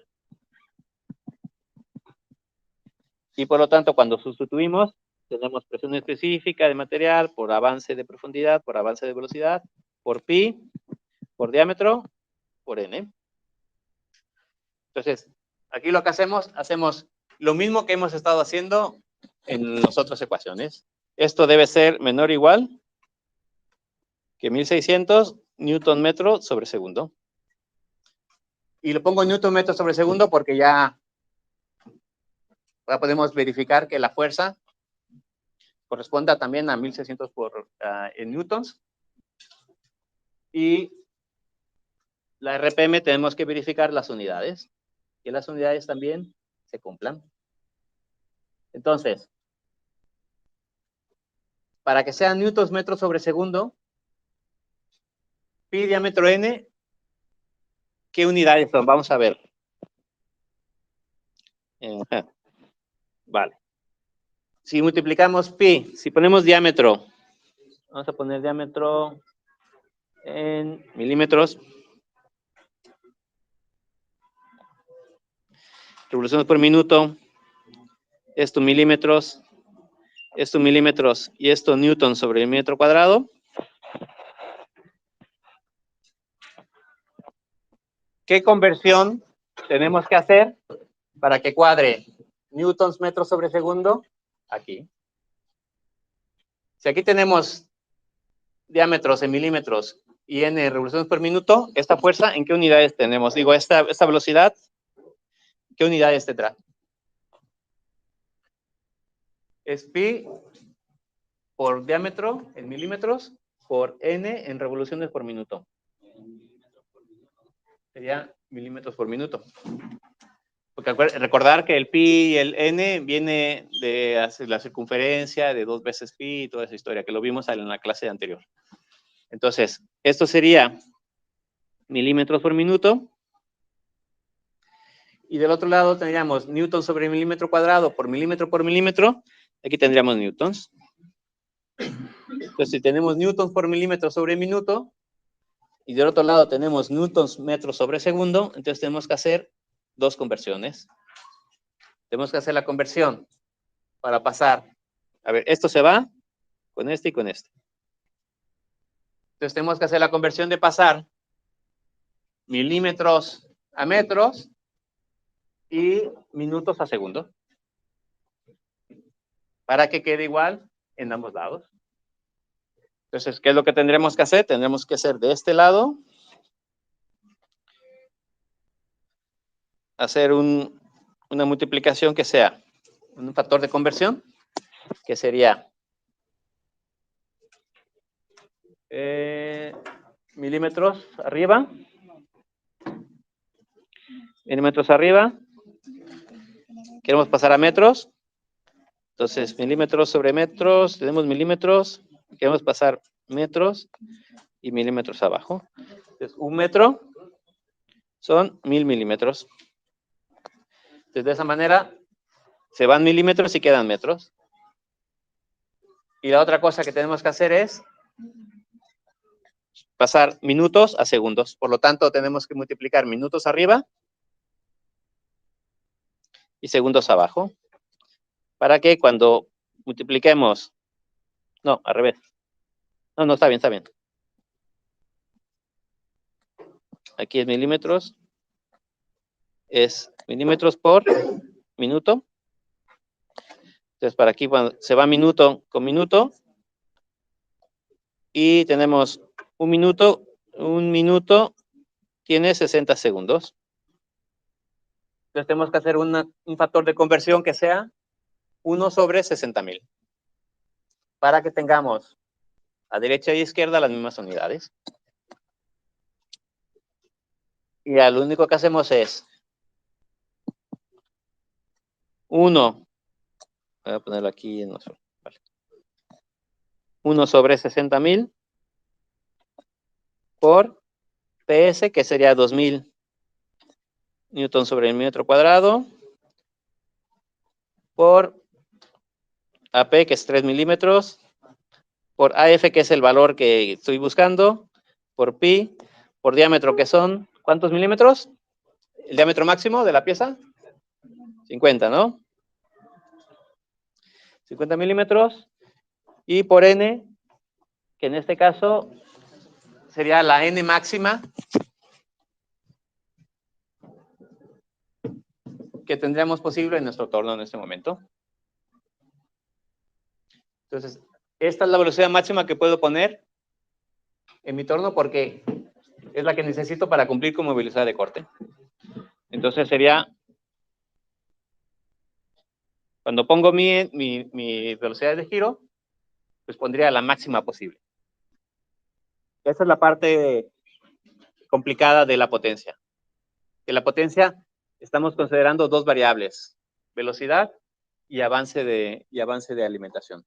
Y por lo tanto, cuando sustituimos, tenemos presión específica de material por avance de profundidad, por avance de velocidad, por pi, por diámetro, por n. Entonces, aquí lo que hacemos lo mismo que hemos estado haciendo en las otras ecuaciones. Esto debe ser menor o igual que 1600 newton metro sobre segundo. Y lo pongo en newton metro sobre segundo porque ya podemos verificar que la fuerza corresponda también a 1600 en newtons. Y la RPM tenemos que verificar las unidades. Que las unidades también se cumplan. Entonces, para que sean newtons metros sobre segundo, pi diámetro n, ¿qué unidades son? Vamos a ver. Vale. Si multiplicamos pi, si ponemos diámetro, vamos a poner diámetro en milímetros. Revoluciones por minuto. Esto milímetros. Esto milímetros y esto newton sobre el metro cuadrado. ¿Qué conversión tenemos que hacer para que cuadre newtons metros sobre segundo? Aquí. Si aquí tenemos diámetros en milímetros y n revoluciones por minuto, esta fuerza, ¿en qué unidades tenemos? Digo, esta velocidad, ¿qué unidades tendrá? Es pi por diámetro en milímetros por n en revoluciones por minuto. Sería milímetros por minuto. Porque recordar que el pi y el n viene de la circunferencia de 2 veces pi y toda esa historia que lo vimos en la clase anterior. Entonces, esto sería milímetros por minuto. Y del otro lado tendríamos newton sobre milímetro cuadrado por milímetro. Aquí tendríamos newtons. Entonces, si tenemos newtons por milímetro sobre minuto, y del otro lado tenemos newtons metros sobre segundo, entonces tenemos que hacer dos conversiones. Tenemos que hacer la conversión para pasar. A ver, esto se va con este y con este. Entonces tenemos que hacer la conversión de pasar milímetros a metros y minutos a segundo. Para que quede igual en ambos lados. Entonces, ¿qué es lo que tendremos que hacer? Tendremos que hacer de este lado, hacer una multiplicación que sea un factor de conversión, que sería milímetros arriba, queremos pasar a metros, Entonces, milímetros sobre metros, tenemos milímetros, queremos pasar metros y milímetros abajo. Entonces, 1 metro son 1000 milímetros. Entonces, de esa manera, se van milímetros y quedan metros. Y la otra cosa que tenemos que hacer es pasar minutos a segundos. Por lo tanto, tenemos que multiplicar minutos arriba y segundos abajo. Para que cuando multipliquemos... No, al revés. No, está bien, está bien. Aquí es milímetros. Es milímetros por minuto. Entonces, para aquí cuando se va minuto con minuto. Y tenemos un minuto tiene 60 segundos. Entonces tenemos que hacer un factor de conversión que sea 1 sobre 60.000. Para que tengamos a derecha y izquierda las mismas unidades. Y ya lo único que hacemos es 1, voy a ponerlo aquí en nuestro, vale. 1 sobre 60.000 por PS, que sería 2000 newton sobre el metro cuadrado, por AP, que es 3 milímetros, por AF, que es el valor que estoy buscando, por pi, por diámetro, que son, ¿cuántos milímetros? ¿El diámetro máximo de la pieza? 50, ¿no? 50 milímetros, y por N, que en este caso sería la N máxima que tendríamos posible en nuestro torno en este momento. Entonces, esta es la velocidad máxima que puedo poner en mi torno porque es la que necesito para cumplir con velocidad de corte. Entonces sería, cuando pongo mi velocidad de giro, pues pondría la máxima posible. Esa es la parte complicada de la potencia. En la potencia estamos considerando dos variables, velocidad y avance de alimentación.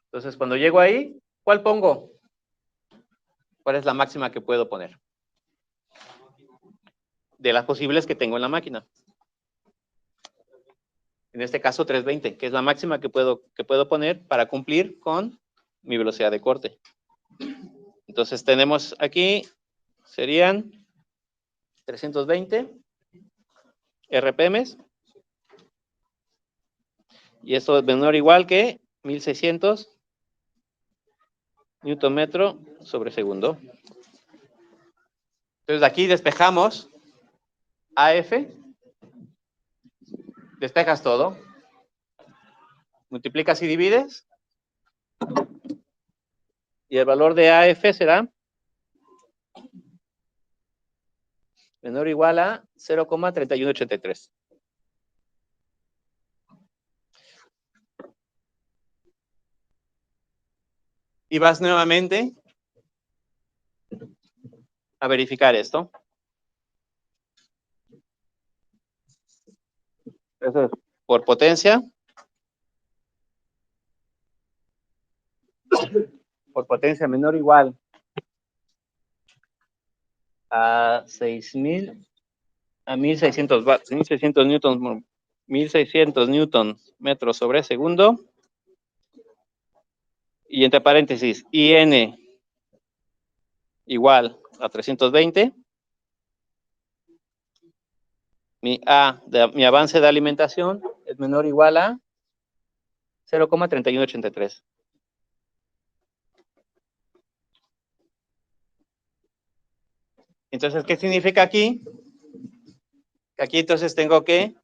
Entonces, cuando llego ahí, ¿cuál pongo? ¿Cuál es la máxima que puedo poner? De las posibles que tengo en la máquina. En este caso, 320, que es la máxima que puedo poner para cumplir con mi velocidad de corte. Entonces, tenemos aquí, serían 320 RPMs. Y esto es menor o igual que 1600 Newton metro sobre segundo. Entonces, aquí despejamos AF. Despejas todo. Multiplicas y divides. Y el valor de AF será menor o igual a 0,3183. Y vas nuevamente a verificar esto. Eso es por potencia. Por potencia menor o igual a 6000 a 1600 watts, 1600 newtons, 1600 newtons metros sobre segundo. Y entre paréntesis, IN igual a 320. Mi avance de alimentación es menor o igual a 0,3183. Entonces, ¿qué significa aquí? Aquí entonces tengo que,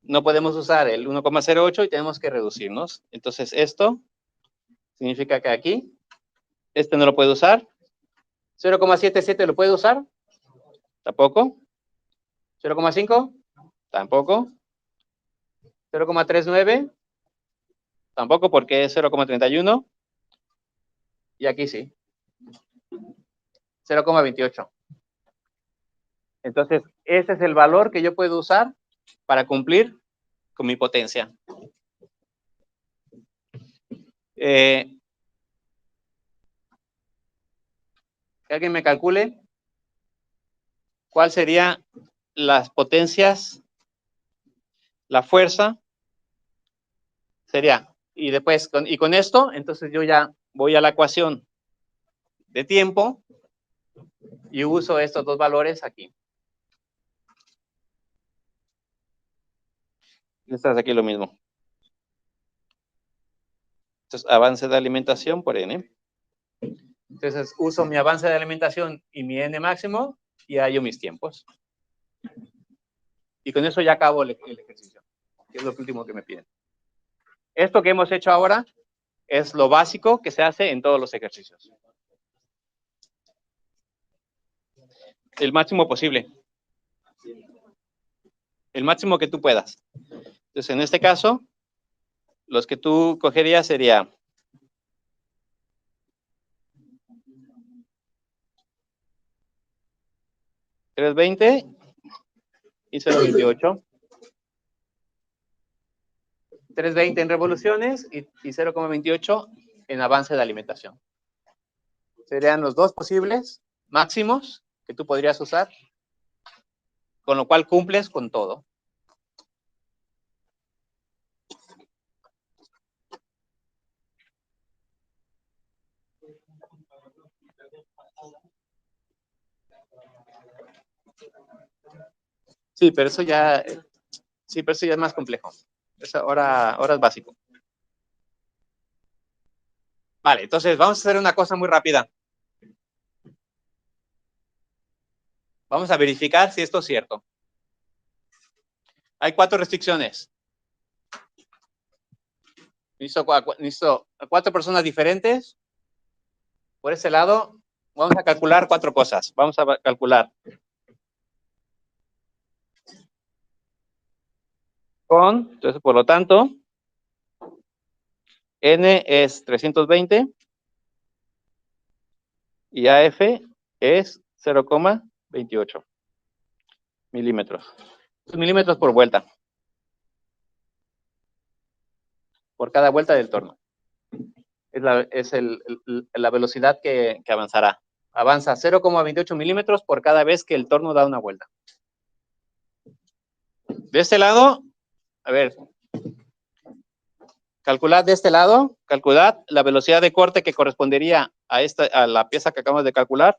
no podemos usar el 1,08 y tenemos que reducirnos. Entonces, esto significa que aquí, este no lo puedo usar. 0,77 lo puedo usar. Tampoco. 0,5. Tampoco. 0,39. Tampoco, porque es 0,31. Y aquí sí. 0,28. Entonces, ese es el valor que yo puedo usar para cumplir con mi potencia. Que alguien me calcule cuál sería las potencias, la fuerza sería, y después, con esto, entonces yo ya voy a la ecuación de tiempo y uso estos dos valores aquí. Esto es aquí lo mismo. Entonces, avance de alimentación por N. Entonces, uso mi avance de alimentación y mi N máximo y hallo mis tiempos. Y con eso ya acabo el ejercicio, que es lo último que me piden. Esto que hemos hecho ahora es lo básico que se hace en todos los ejercicios. El máximo posible. El máximo que tú puedas. Entonces, en este caso, los que tú cogerías sería $320 y 0.28. 320 en revoluciones y 0.28 en avance de alimentación. Serían los dos posibles máximos que tú podrías usar, con lo cual cumples con todo. Sí, pero eso ya es más complejo. Eso ahora es básico. Vale, entonces vamos a hacer una cosa muy rápida. Vamos a verificar si esto es cierto. Hay 4 restricciones. Necesito a 4 personas diferentes. Por ese lado, vamos a calcular 4 cosas. Vamos a calcular entonces, por lo tanto, N es 320 y AF es 0,28 milímetros. Milímetros por vuelta. Por cada vuelta del torno. Es la velocidad que avanzará. Avanza 0,28 milímetros por cada vez que el torno da una vuelta. De este lado, a ver, calculad de este lado, calculad la velocidad de corte que correspondería a la pieza que acabamos de calcular,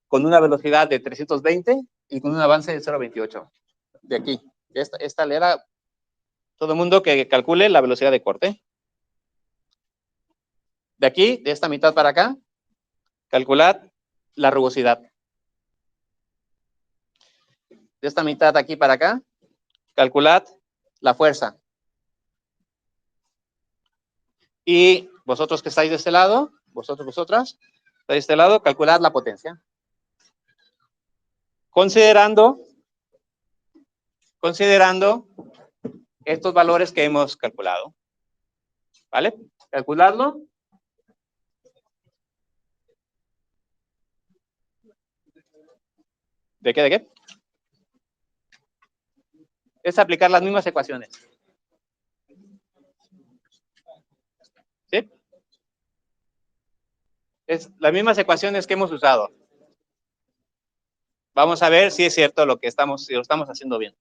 con una velocidad de 320 y con un avance de 0,28. De aquí, esta lera, todo el mundo que calcule la velocidad de corte. De aquí, de esta mitad para acá, calculad la rugosidad. De esta mitad aquí para acá, calculad la fuerza. Y vosotros que estáis de este lado, vosotras, estáis de este lado, calculad la potencia. Considerando estos valores que hemos calculado. ¿Vale? Calculadlo. ¿De qué? ¿De qué? Es aplicar las mismas ecuaciones. ¿Sí? Es las mismas ecuaciones que hemos usado. Vamos a ver si es cierto si lo estamos haciendo bien.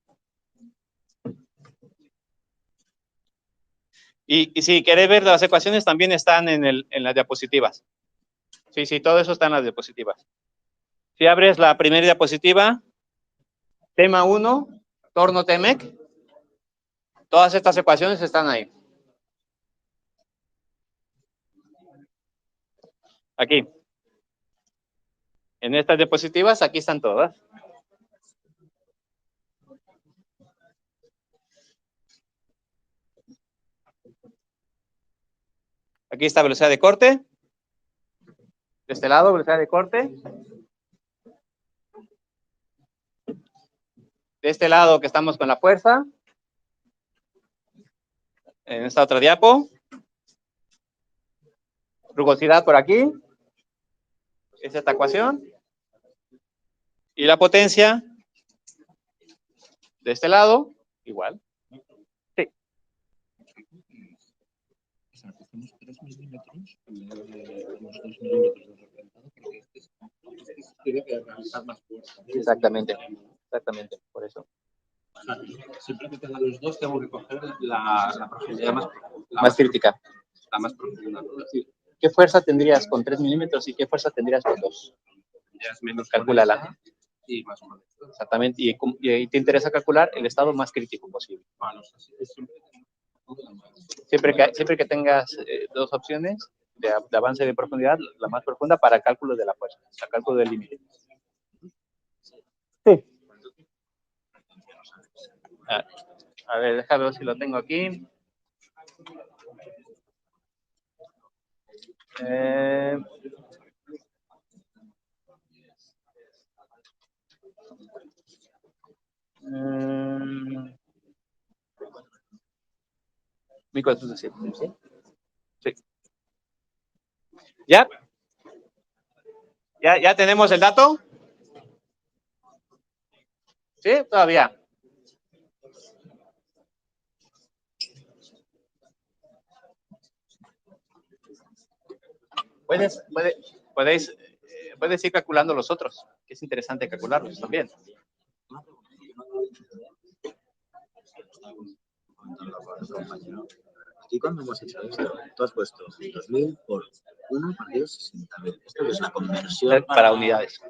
Y si queréis ver las ecuaciones, también están en las diapositivas. Sí, todo eso está en las diapositivas. Si abres la primera diapositiva, tema 1, torno TEMEC, todas estas ecuaciones están ahí. Aquí. En estas diapositivas, aquí están todas. Aquí está velocidad de corte. De este lado, velocidad de corte. De este lado que estamos con la fuerza. En esta otra diapo. Rugosidad por aquí. Es esta ecuación. Y la potencia de este lado. igual. Sí. O sea, cogemos 3 milímetros en lugar de los 2 milímetros de representado, porque tiene que realizar más fuerza. Exactamente, por eso. O sea, siempre que tenga los dos, tengo que coger la profundidad más crítica. La más profunda. Sí. ¿Qué fuerza tendrías con 3 milímetros y qué fuerza tendrías con 2? Ya es menos. Calcúlala. Y más o menos. Exactamente. Y te interesa calcular el estado más crítico posible. Bueno, Siempre que tengas dos opciones de avance de profundidad, la más profunda para cálculo de la fuerza, el cálculo del límite. Sí. A ver, déjame ver si lo tengo aquí. ¿1407? Sí. ¿Ya? ¿Ya tenemos el dato? ¿Sí? Todavía. Puedes ir calculando los otros, que es interesante calcularlos también. Aquí cuando hemos hecho esto, tú has puesto 2000 por 1 partido 60.000. Esto es la conversión para unidades,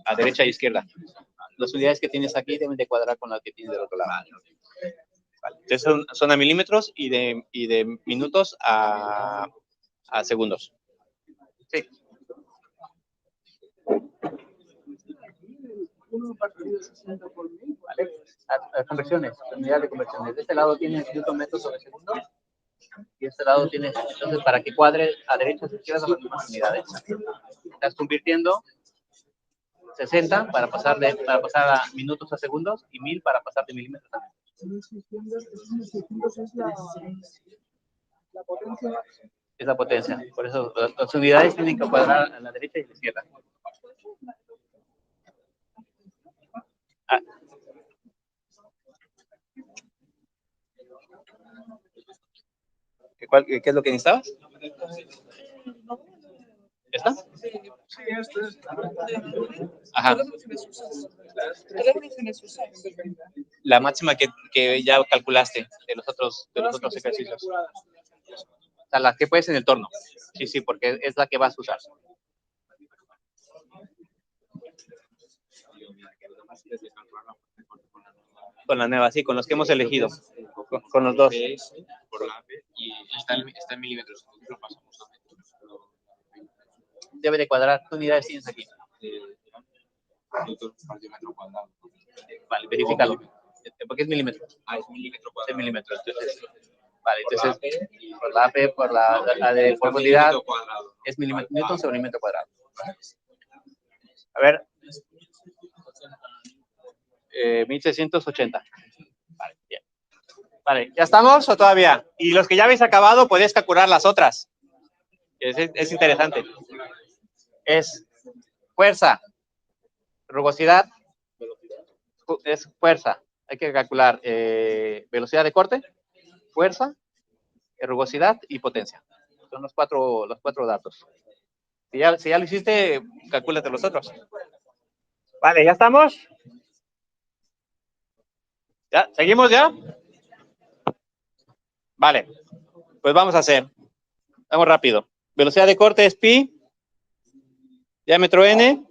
a derecha e izquierda. Las unidades que tienes aquí deben de cuadrar con las que tienes del otro lado. Vale. Entonces son a milímetros y de minutos a segundos. Sí. Vale. Conversiones, unidad de conversiones. De este lado tienes newton metros sobre segundo. Y este lado tienes, entonces, para que cuadre a derecha y a izquierda las mismas unidades. Estás convirtiendo 60 para pasar a minutos a segundos y 1000 para pasar de milímetros a metros. La potencia. Es la potencia. Por eso las unidades tienen que cuadrar a la derecha y a la izquierda. ¿Qué es lo que necesitabas? ¿Esta? Sí, esta es. Ajá. La máxima que ya calculaste de los otros ejercicios. O sea, la que puedes en el torno. Sí, porque es la que vas a usar. Con la nueva, sí, con los que hemos elegido. Con los dos. Por la AP y está en milímetros. Lo pasamos a metros. Debe de cuadrar. ¿Qué unidades tienes aquí? Vale, verifícalo. Porque es milímetros. Es milímetro cuadrado. Es milímetros. Vale, entonces por la AP, por la de profundidad, es milímetro newton sobre milímetro cuadrado. A ver. 1680. Vale, bien. Vale, ¿ya estamos o todavía? Y los que ya habéis acabado, podéis calcular las otras. Es interesante. Es fuerza, rugosidad, es fuerza. Hay que calcular velocidad de corte, fuerza, rugosidad y potencia. Son los cuatro datos. Si ya lo hiciste, calcúlate los otros. Vale, ¿ya estamos? ¿Ya? ¿Seguimos ya? Vale, pues vamos a hacer. Vamos rápido. Velocidad de corte es pi, diámetro n,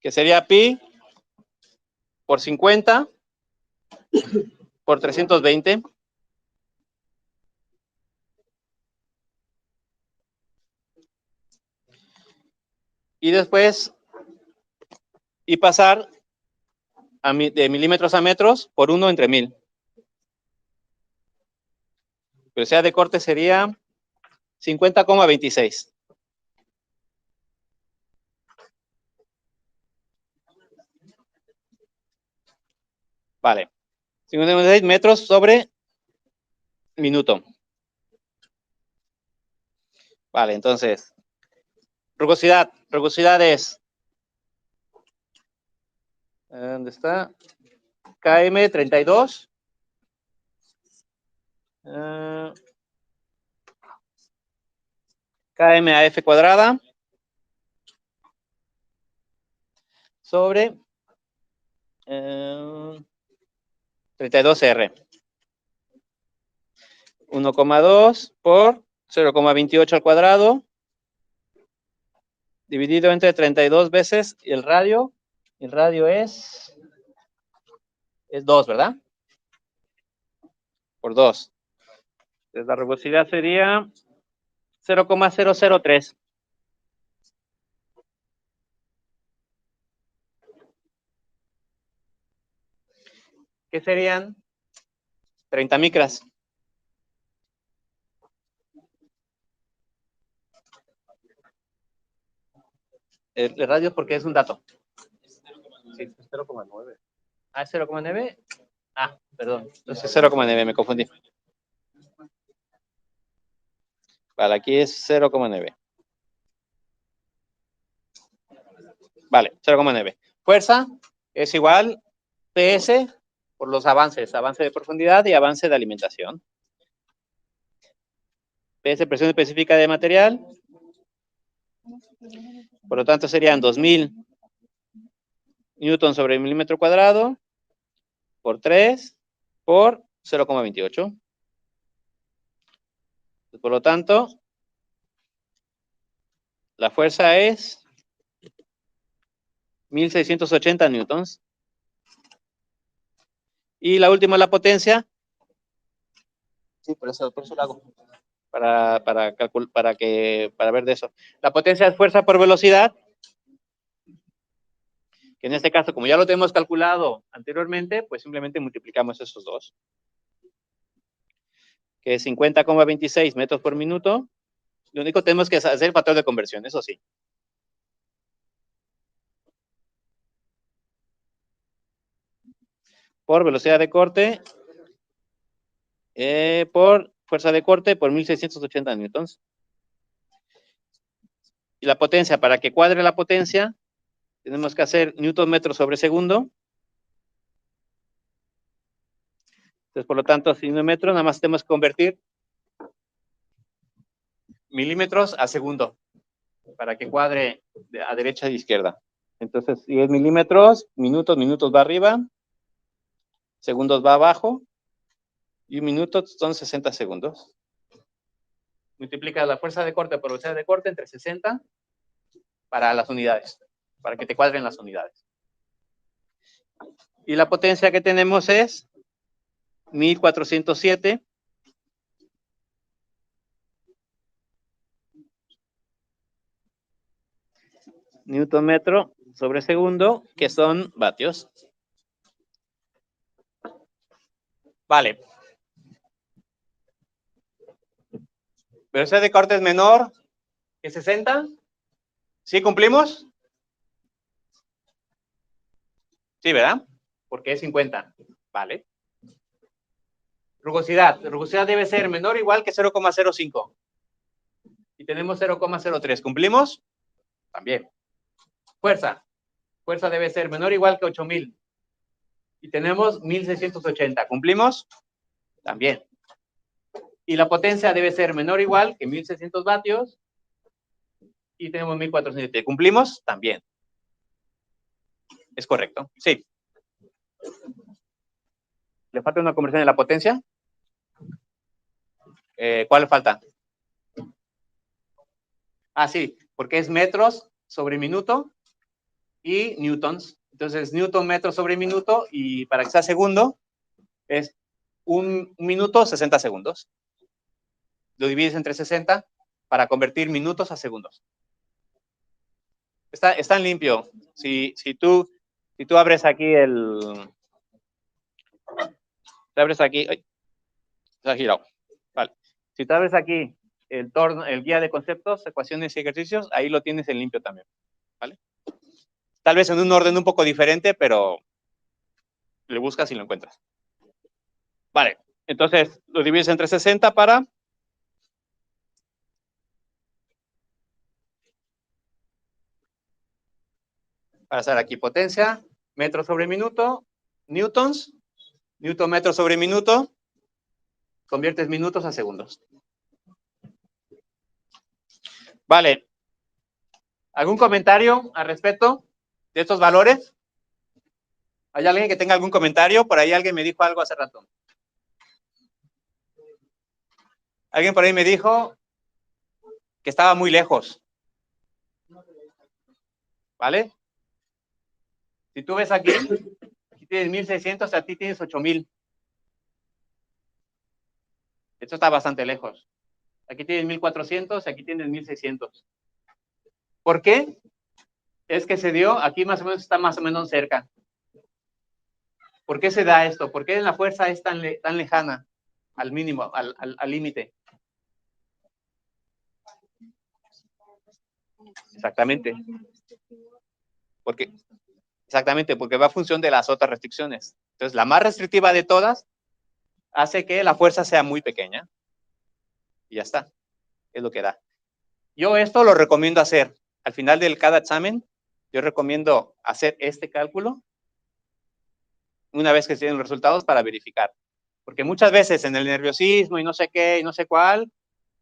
que sería pi por 50 por 320. Y después, y pasar de milímetros a metros por 1 entre 1000. Velocidad de corte sería 50,26. Vale. 56 metros sobre minuto. Vale, entonces, rugosidad es, ¿dónde está? km 32. Km a F cuadrada sobre 32R. 1,2 por 0,28 al cuadrado dividido entre 32 veces y el radio es 2, ¿verdad? Por 2. Entonces la rugosidad sería 0,003. ¿Qué serían? 30 micras. El radio es porque es un dato. Sí, 0,9. Ah, ¿es 0,9? Ah, perdón. Entonces 0,9, me confundí. Vale, aquí es 0,9. Vale, 0,9. Fuerza es igual PS por los avances. Avance de profundidad y avance de alimentación. PS, presión específica de material. Por lo tanto, serían 2000 newton sobre milímetro cuadrado por 3 por 0,28. Por lo tanto, la fuerza es 1680 newtons. Y la última, la potencia. Sí, por eso lo hago. Para ver de eso. La potencia es fuerza por velocidad. Que en este caso, como ya lo tenemos calculado anteriormente, pues simplemente multiplicamos esos dos. Que es 50,26 metros por minuto. Lo único que tenemos que hacer el factor de conversión, eso sí. Por velocidad de corte, por fuerza de corte, por 1680 newtons. Y la potencia, para que cuadre la potencia, tenemos que hacer newton metro sobre segundo. Entonces, por lo tanto, si un metro, nada más tenemos que convertir milímetros a segundo, para que cuadre a derecha y izquierda. Entonces, si es milímetros, minutos va arriba, segundos va abajo, y un minuto son 60 segundos. Multiplica la fuerza de corte por velocidad de corte entre 60 para las unidades, para que te cuadren las unidades. Y la potencia que tenemos es 1407 newton metro sobre segundo, que son vatios. Vale. Velocidad de corte es menor que 60. ¿Sí cumplimos? Sí, ¿verdad? Porque es 50. Vale. Rugosidad. Rugosidad debe ser menor o igual que 0,05. Y tenemos 0,03. ¿Cumplimos? También. Fuerza. Fuerza debe ser menor o igual que 8000. Y tenemos 1680. ¿Cumplimos? También. Y la potencia debe ser menor o igual que 1600 vatios. Y tenemos 1400. ¿Cumplimos? También. Es correcto. Sí. ¿Le falta una conversión de la potencia? ¿Cuál le falta? Ah, sí, porque es metros sobre minuto y newtons. Entonces, newton metro sobre minuto, y para que sea segundo, es un minuto 60 segundos. Lo divides entre 60 para convertir minutos a segundos. Está en limpio. Si tú abres aquí abres aquí, ay, se ha girado. Vale. Si tú abres aquí el guía de conceptos, ecuaciones y ejercicios, ahí lo tienes en limpio también. ¿Vale? Tal vez en un orden un poco diferente, pero le buscas y lo encuentras. Vale, entonces lo divides entre 60 para hacer aquí potencia, metro sobre minuto, newtons, newton metro sobre minuto, conviertes minutos a segundos. Vale. ¿Algún comentario al respecto de estos valores? ¿Hay alguien que tenga algún comentario? Por ahí alguien me dijo algo hace rato. Alguien por ahí me dijo que estaba muy lejos. ¿Vale? Si tú ves aquí tienes 1600, a ti tienes 8000. Esto está bastante lejos. Aquí tienes 1400, aquí tienes 1600. ¿Por qué? Es que se dio, aquí más o menos está más o menos cerca. ¿Por qué se da esto? ¿Por qué la fuerza es tan lejana al mínimo, al límite? Exactamente. Exactamente, porque va a función de las otras restricciones. Entonces, la más restrictiva de todas hace que la fuerza sea muy pequeña. Y ya está. Es lo que da. Yo esto lo recomiendo hacer. Al final de cada examen, yo recomiendo hacer este cálculo una vez que se den los resultados para verificar. Porque muchas veces en el nerviosismo y no sé qué, y no sé cuál,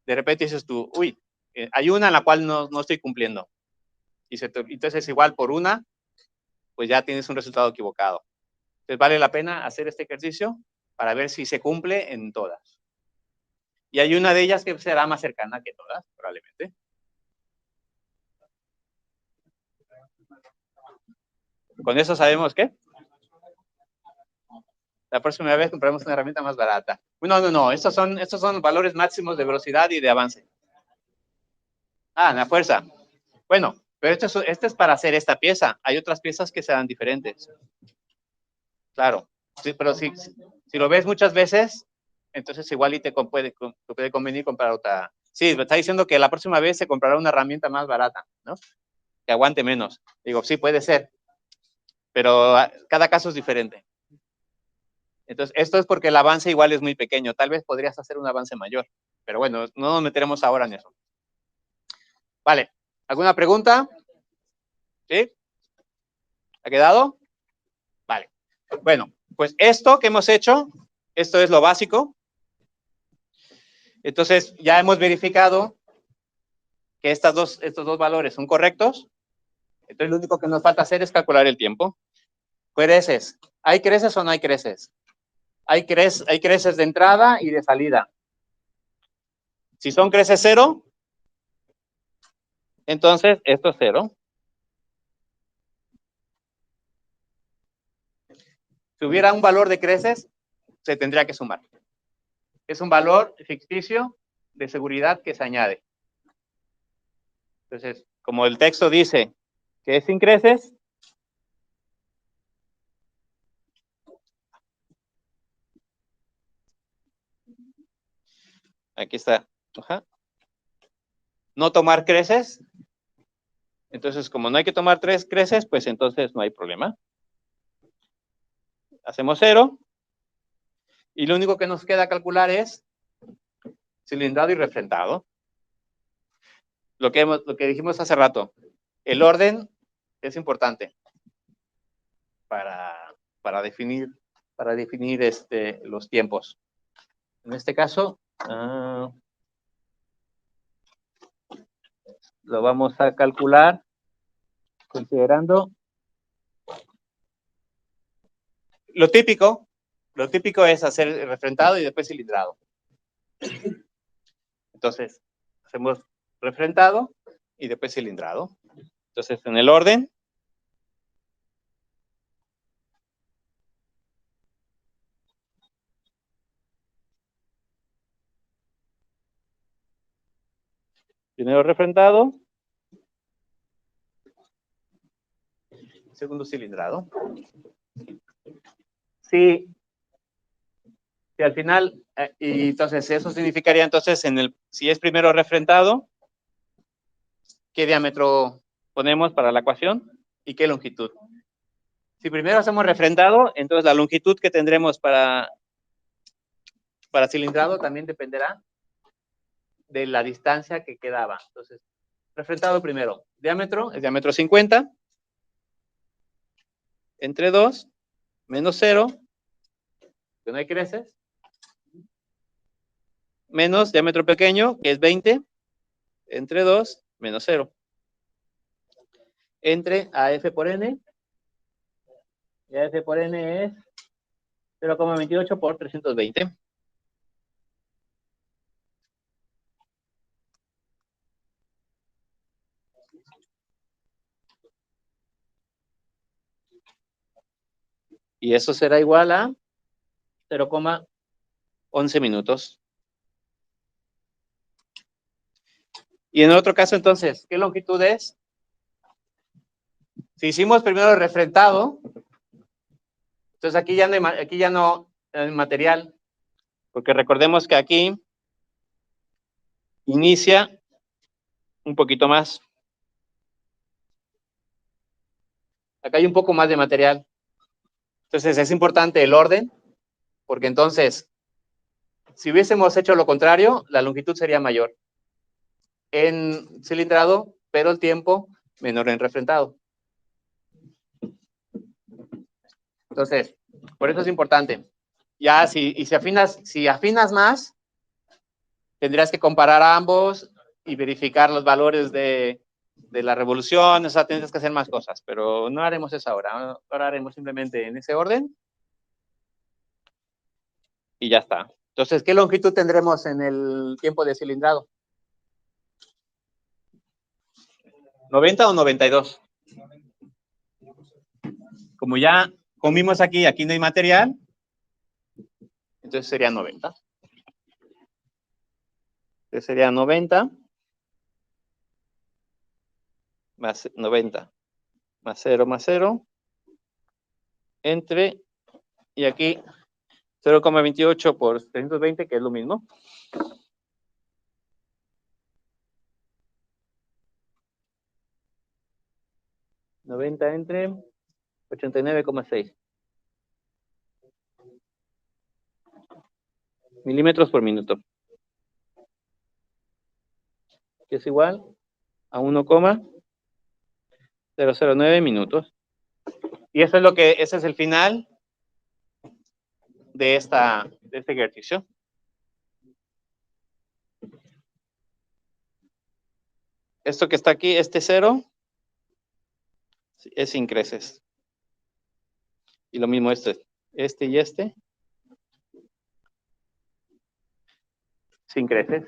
de repente dices tú, uy, hay una en la cual no estoy cumpliendo. Entonces igual por una, pues ya tienes un resultado equivocado. Entonces vale la pena hacer este ejercicio para ver si se cumple en todas. Y hay una de ellas que será más cercana que todas, probablemente. Con eso sabemos qué. La próxima vez compraremos una herramienta más barata. No. Estos son valores máximos de velocidad y de avance. La fuerza. Bueno, pero este es para hacer esta pieza. Hay otras piezas que serán diferentes. Claro. Sí, pero si lo ves muchas veces, entonces igual y te puede convenir comprar otra. Sí, me está diciendo que la próxima vez se comprará una herramienta más barata, ¿no? Que aguante menos. Digo, sí, puede ser. Pero cada caso es diferente. Entonces, esto es porque el avance igual es muy pequeño. Tal vez podrías hacer un avance mayor. Pero bueno, no nos meteremos ahora en eso. Vale. ¿Alguna pregunta? ¿Sí? ¿Ha quedado? Vale. Bueno, pues esto que hemos hecho, esto es lo básico. Entonces, ya hemos verificado que estos dos valores son correctos. Entonces, lo único que nos falta hacer es calcular el tiempo. Creces. ¿Hay creces o no hay creces? Hay creces de entrada y de salida. Si son creces 0, entonces esto es 0. Si hubiera un valor de creces, se tendría que sumar. Es un valor ficticio de seguridad que se añade. Entonces, como el texto dice que es sin creces, aquí está. Ajá. No tomar creces. Entonces, como no hay que tomar 3 creces, pues entonces no hay problema. Hacemos 0. Y lo único que nos queda calcular es cilindrado y refrendado. Lo que dijimos hace rato. El orden es importante para definir los tiempos. En este caso, lo vamos a calcular considerando lo típico es hacer el refrendado y después cilindrado. Entonces, hacemos refrendado y después cilindrado. Entonces, en el orden, primero refrendado, segundo cilindrado. Sí, al final, y entonces eso significaría entonces si es primero refrendado, ¿qué diámetro ponemos para la ecuación? ¿Y qué longitud? Si primero hacemos refrendado, entonces la longitud que tendremos para cilindrado también dependerá de la distancia que quedaba. Entonces, refrendado primero. Diámetro, es diámetro 50 entre 2 menos 0, que no hay creces, menos diámetro pequeño, que es 20, entre 2, menos 0. Entre AF por N, y AF por N es 0,28 por 320. Y eso será igual a 0,11 minutos. Y en el otro caso, entonces, ¿qué longitud es? Si hicimos primero el refractado, entonces aquí ya no hay material, porque recordemos que aquí inicia un poquito más. Acá hay un poco más de material. Entonces es importante el orden, porque entonces, si hubiésemos hecho lo contrario, la longitud sería mayor en cilindrado, pero el tiempo menor en refractado. Entonces, por eso es importante. Ya, si afinas más, tendrías que comparar ambos y verificar los valores de la revolución. O sea, tendrías que hacer más cosas, pero no haremos eso ahora. Ahora haremos simplemente en ese orden y ya está. Entonces, ¿qué longitud tendremos en el tiempo de cilindrado? ¿90 o 92? Como ya comimos aquí no hay material, entonces sería 90. Entonces sería 90 más 90 más 0 más 0 entre, y aquí 0,28 por 320, que es lo mismo. $90 entre 89,6 milímetros por minuto, que es igual a 1,009 minutos. Y eso es ese es el final de este ejercicio. Esto que está aquí, este 0, es sin creces. Y lo mismo este y este, sin creces.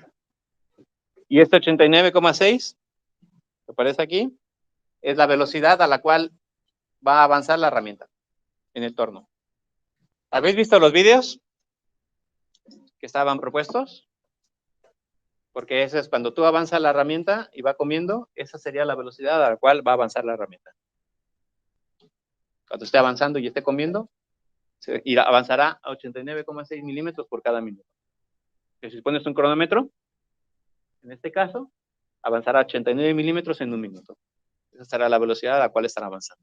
Y este 89,6, que aparece aquí, es la velocidad a la cual va a avanzar la herramienta en el torno. ¿Habéis visto los vídeos que estaban propuestos? Porque eso es cuando tú avanzas la herramienta y va comiendo, esa sería la velocidad a la cual va a avanzar la herramienta. Cuando esté avanzando y esté comiendo, avanzará a 89,6 milímetros por cada minuto. Que si pones un cronómetro, en este caso, avanzará a 89 milímetros en un minuto. Esa será la velocidad a la cual estará avanzando.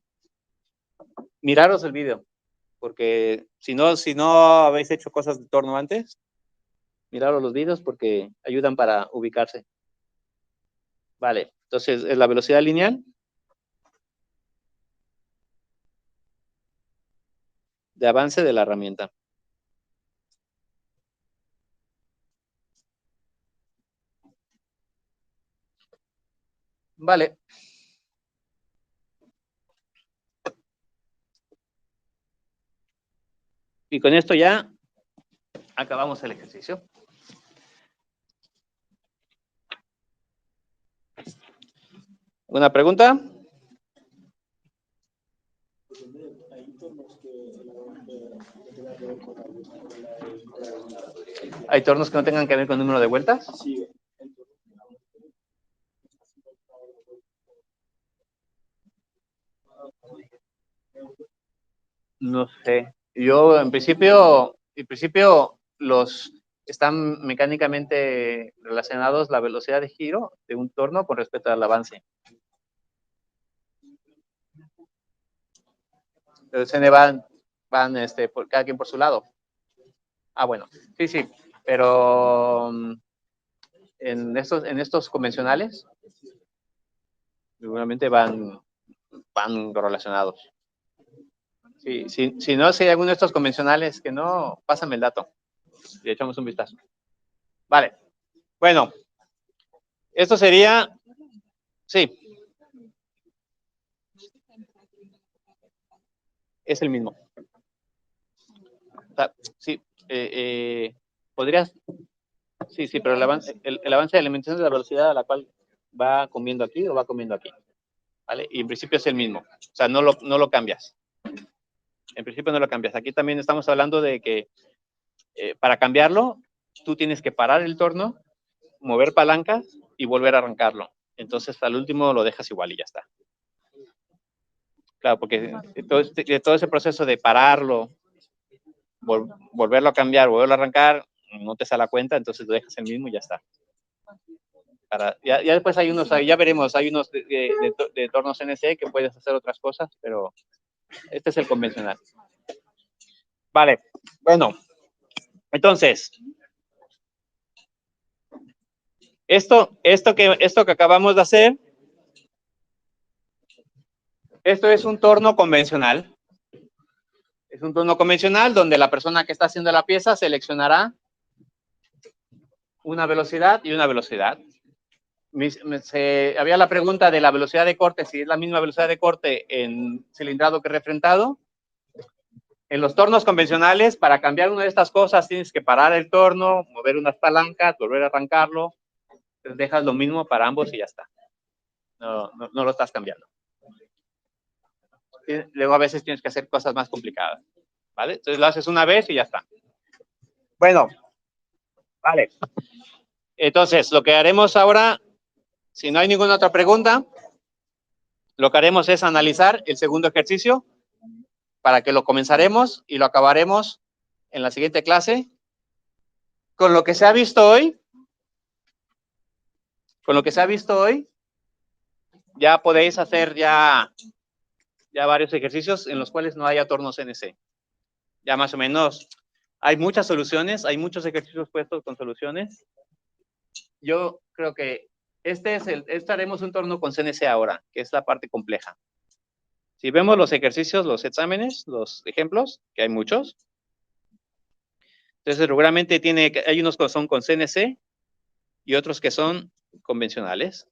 Miraros el video, porque si no habéis hecho cosas de torno antes, miraros los videos porque ayudan para ubicarse. Vale, entonces es la velocidad lineal de avance de la herramienta. Vale. Y con esto ya acabamos el ejercicio. ¿Una pregunta? ¿Hay tornos que no tengan que ver con el número de vueltas? Sí. No sé. Yo, en principio, los están mecánicamente relacionados la velocidad de giro de un torno con respecto al avance. Entonces, van por cada quien por su lado. Ah, bueno. Sí. Pero en estos convencionales, seguramente van relacionados. Si no, si hay alguno de estos convencionales que no, pásame el dato. Le echamos un vistazo. Vale. Bueno. Esto sería... Sí. Es el mismo. O sea, sí. Podrías... Sí, pero el avance de la alimentación de la velocidad a la cual va comiendo aquí o va comiendo aquí. ¿Vale? Y en principio es el mismo. O sea, no lo cambias. En principio no lo cambias. Aquí también estamos hablando de que para cambiarlo, tú tienes que parar el torno, mover palancas y volver a arrancarlo. Entonces, al último lo dejas igual y ya está. Claro, porque todo ese proceso de pararlo, volverlo a cambiar, volverlo a arrancar, no te sale a cuenta, entonces lo dejas el mismo y ya está. Ya después hay unos, ya veremos, hay unos de tornos CNC que puedes hacer otras cosas, pero este es el convencional. Vale, bueno, entonces, esto que acabamos de hacer, esto es un torno convencional. Es un torno convencional donde la persona que está haciendo la pieza seleccionará una velocidad y una velocidad. Había la pregunta de la velocidad de corte, si es la misma velocidad de corte en cilindrado que refrentado. En los tornos convencionales, para cambiar una de estas cosas, tienes que parar el torno, mover unas palancas, volver a arrancarlo. Entonces dejas lo mismo para ambos y ya está. No lo estás cambiando. Luego a veces tienes que hacer cosas más complicadas. ¿Vale? Entonces lo haces una vez y ya está. Bueno, vale. Entonces, lo que haremos ahora, si no hay ninguna otra pregunta, lo que haremos es analizar el segundo ejercicio para que lo comenzaremos y lo acabaremos en la siguiente clase. Con lo que se ha visto hoy, ya podéis hacer ya varios ejercicios en los cuales no haya tornos CNC. Ya más o menos hay muchas soluciones, hay muchos ejercicios puestos con soluciones. Yo creo que haremos un torno con CNC ahora, que es la parte compleja. Si vemos los ejercicios, los exámenes, los ejemplos, que hay muchos. Entonces, seguramente hay unos que son con CNC y otros que son convencionales.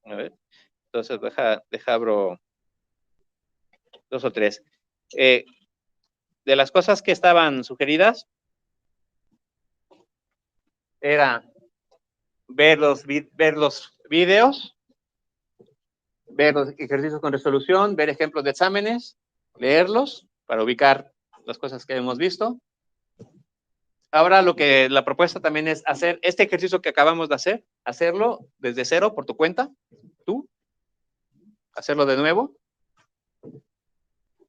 A ver. Entonces, deja abro 2 o 3. De las cosas que estaban sugeridas, era ver los videos, ver los ejercicios con resolución, ver ejemplos de exámenes, leerlos para ubicar las cosas que hemos visto. Ahora la propuesta también es hacer este ejercicio que acabamos de hacer, hacerlo desde cero por tu cuenta, tú, hacerlo de nuevo.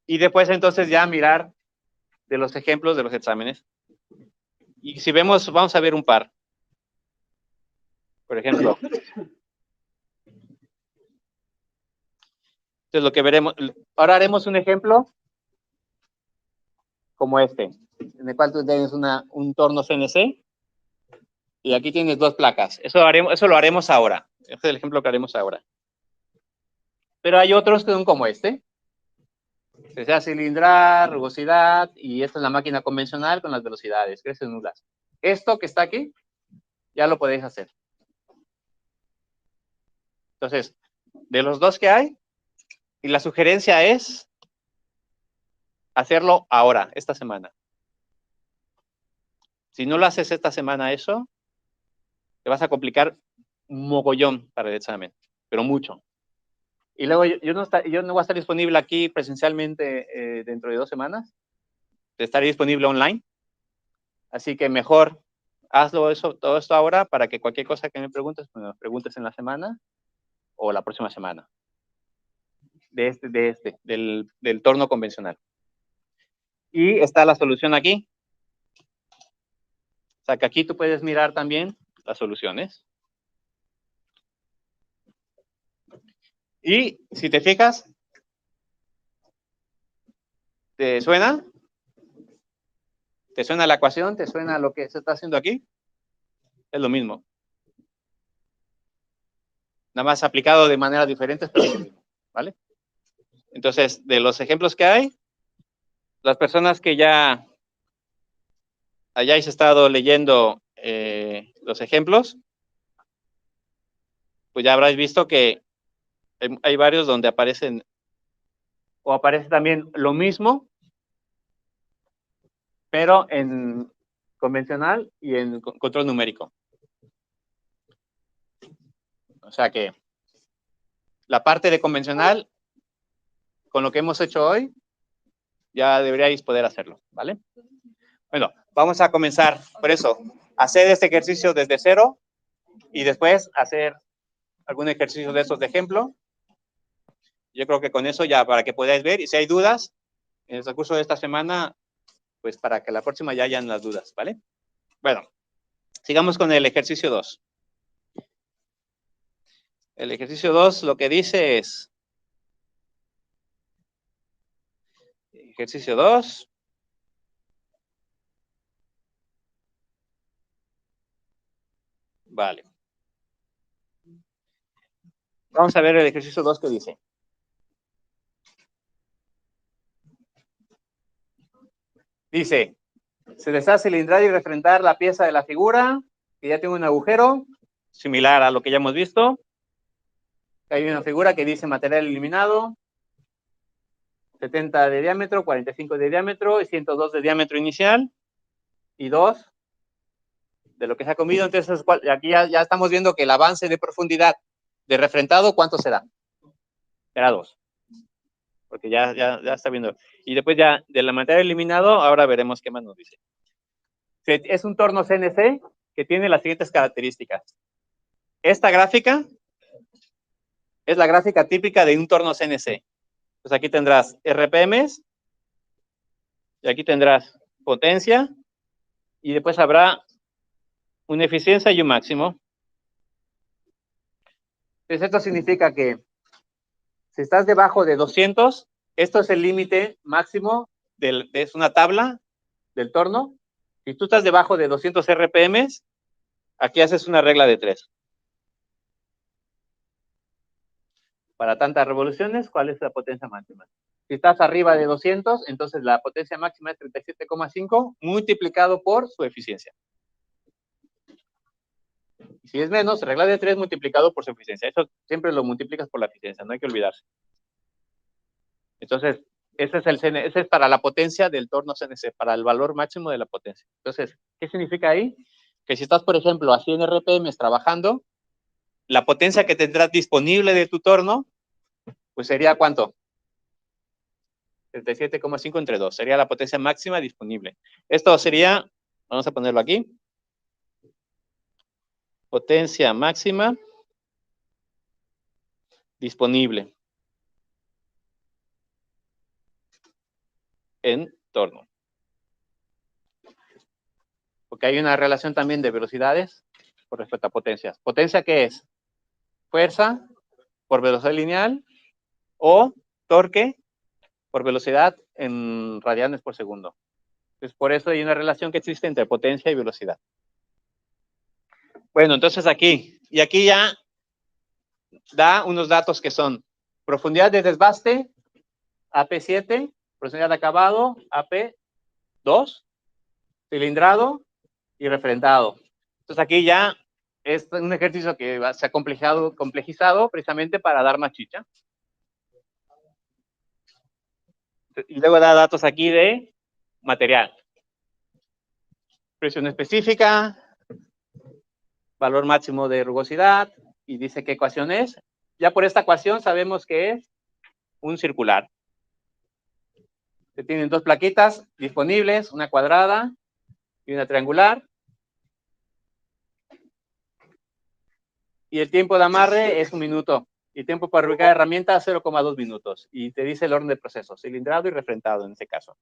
Y después entonces ya mirar de los ejemplos de los exámenes. Y si vemos, vamos a ver un par. Por ejemplo. Entonces lo que veremos, ahora haremos un ejemplo como este, en el cual tú tienes un torno CNC y aquí tienes 2 placas. Eso lo haremos ahora. Este es el ejemplo que haremos ahora. Pero hay otros que son como este. Que sea cilindrar, rugosidad, y esta es la máquina convencional con las velocidades, creces nulas. Esto que está aquí, ya lo podéis hacer. Entonces, de los 2 que hay, y la sugerencia es hacerlo ahora, esta semana. Si no lo haces esta semana eso, te vas a complicar un mogollón para el examen, pero mucho. Y luego yo no voy a estar disponible aquí presencialmente dentro de 2 semanas. Estaré disponible online. Así que mejor hazlo todo esto ahora para que cualquier cosa que me preguntes, pues me preguntes en la semana o la próxima semana. Del torno convencional. Y está la solución aquí. O sea que aquí tú puedes mirar también las soluciones. Y si te fijas, ¿te suena? ¿Te suena la ecuación? ¿Te suena lo que se está haciendo aquí? Es lo mismo. Nada más aplicado de maneras diferentes, pero es lo mismo, ¿vale? Entonces, de los ejemplos que hay, las personas que ya hayáis estado leyendo los ejemplos, pues ya habráis visto que hay varios donde aparecen, o aparece también lo mismo, pero en convencional y en control numérico. O sea que la parte de convencional, con lo que hemos hecho hoy, ya deberíais poder hacerlo, ¿vale? Bueno, vamos a comenzar, por eso, hacer este ejercicio desde cero y después hacer algún ejercicio de estos de ejemplo. Yo creo que con eso ya para que podáis ver, y si hay dudas en el transcurso de esta semana, pues para que la próxima ya hayan las dudas, ¿vale? Bueno, sigamos con el ejercicio 2. El ejercicio 2 lo que dice es, ejercicio 2, vale. Vamos a ver el ejercicio 2 que dice. Dice, se deshace cilindrar y refrentar la pieza de la figura, que ya tiene un agujero, similar a lo que ya hemos visto. Hay una figura que dice material eliminado, 70 de diámetro, 45 de diámetro y 102 de diámetro inicial, y 2 de lo que se ha comido. Entonces, aquí ya estamos viendo que el avance de profundidad de refrentado, ¿cuánto será? Será 2. Porque ya está viendo. Y después ya de la material eliminado, ahora veremos qué más nos dice. Es un torno CNC que tiene las siguientes características. Esta gráfica es la gráfica típica de un torno CNC. Pues aquí tendrás RPMs, y aquí tendrás potencia, y después habrá una eficiencia y un máximo. Entonces esto significa que si estás debajo de 200, esto es el límite máximo, es una tabla del torno. Si tú estás debajo de 200 RPMs, aquí haces una regla de 3. Para tantas revoluciones, ¿cuál es la potencia máxima? Si estás arriba de 200, entonces la potencia máxima es 37,5 multiplicado por su eficiencia. Y si es menos, regla de 3 multiplicado por su eficiencia. Eso siempre lo multiplicas por la eficiencia, no hay que olvidarse. Entonces, ese es para la potencia del torno CNC, para el valor máximo de la potencia. Entonces, ¿qué significa ahí? Que si estás, por ejemplo, a 100 RPM trabajando, la potencia que tendrás disponible de tu torno, pues sería ¿cuánto? 37,5 entre 2. Sería la potencia máxima disponible. Esto sería, vamos a ponerlo aquí, potencia máxima disponible en torno. Porque hay una relación también de velocidades con respecto a potencias. ¿Potencia qué es? Fuerza por velocidad lineal o torque por velocidad en radianes por segundo. Entonces, por eso hay una relación que existe entre potencia y velocidad. Bueno, entonces aquí ya da unos datos que son profundidad de desbaste, AP7, profundidad de acabado, AP2, cilindrado y refrendado. Entonces aquí ya es un ejercicio que se ha complejizado precisamente para dar más chicha. Y luego da datos aquí de material. Presión específica, valor máximo de rugosidad, y dice qué ecuación es. Ya por esta ecuación sabemos que es un circular. Se tienen dos plaquitas disponibles, una cuadrada y una triangular. Y el tiempo de amarre es 1 minuto. Y tiempo para ubicar herramienta 0,2 minutos. Y te dice el orden de proceso, cilindrado y refrentado en este caso.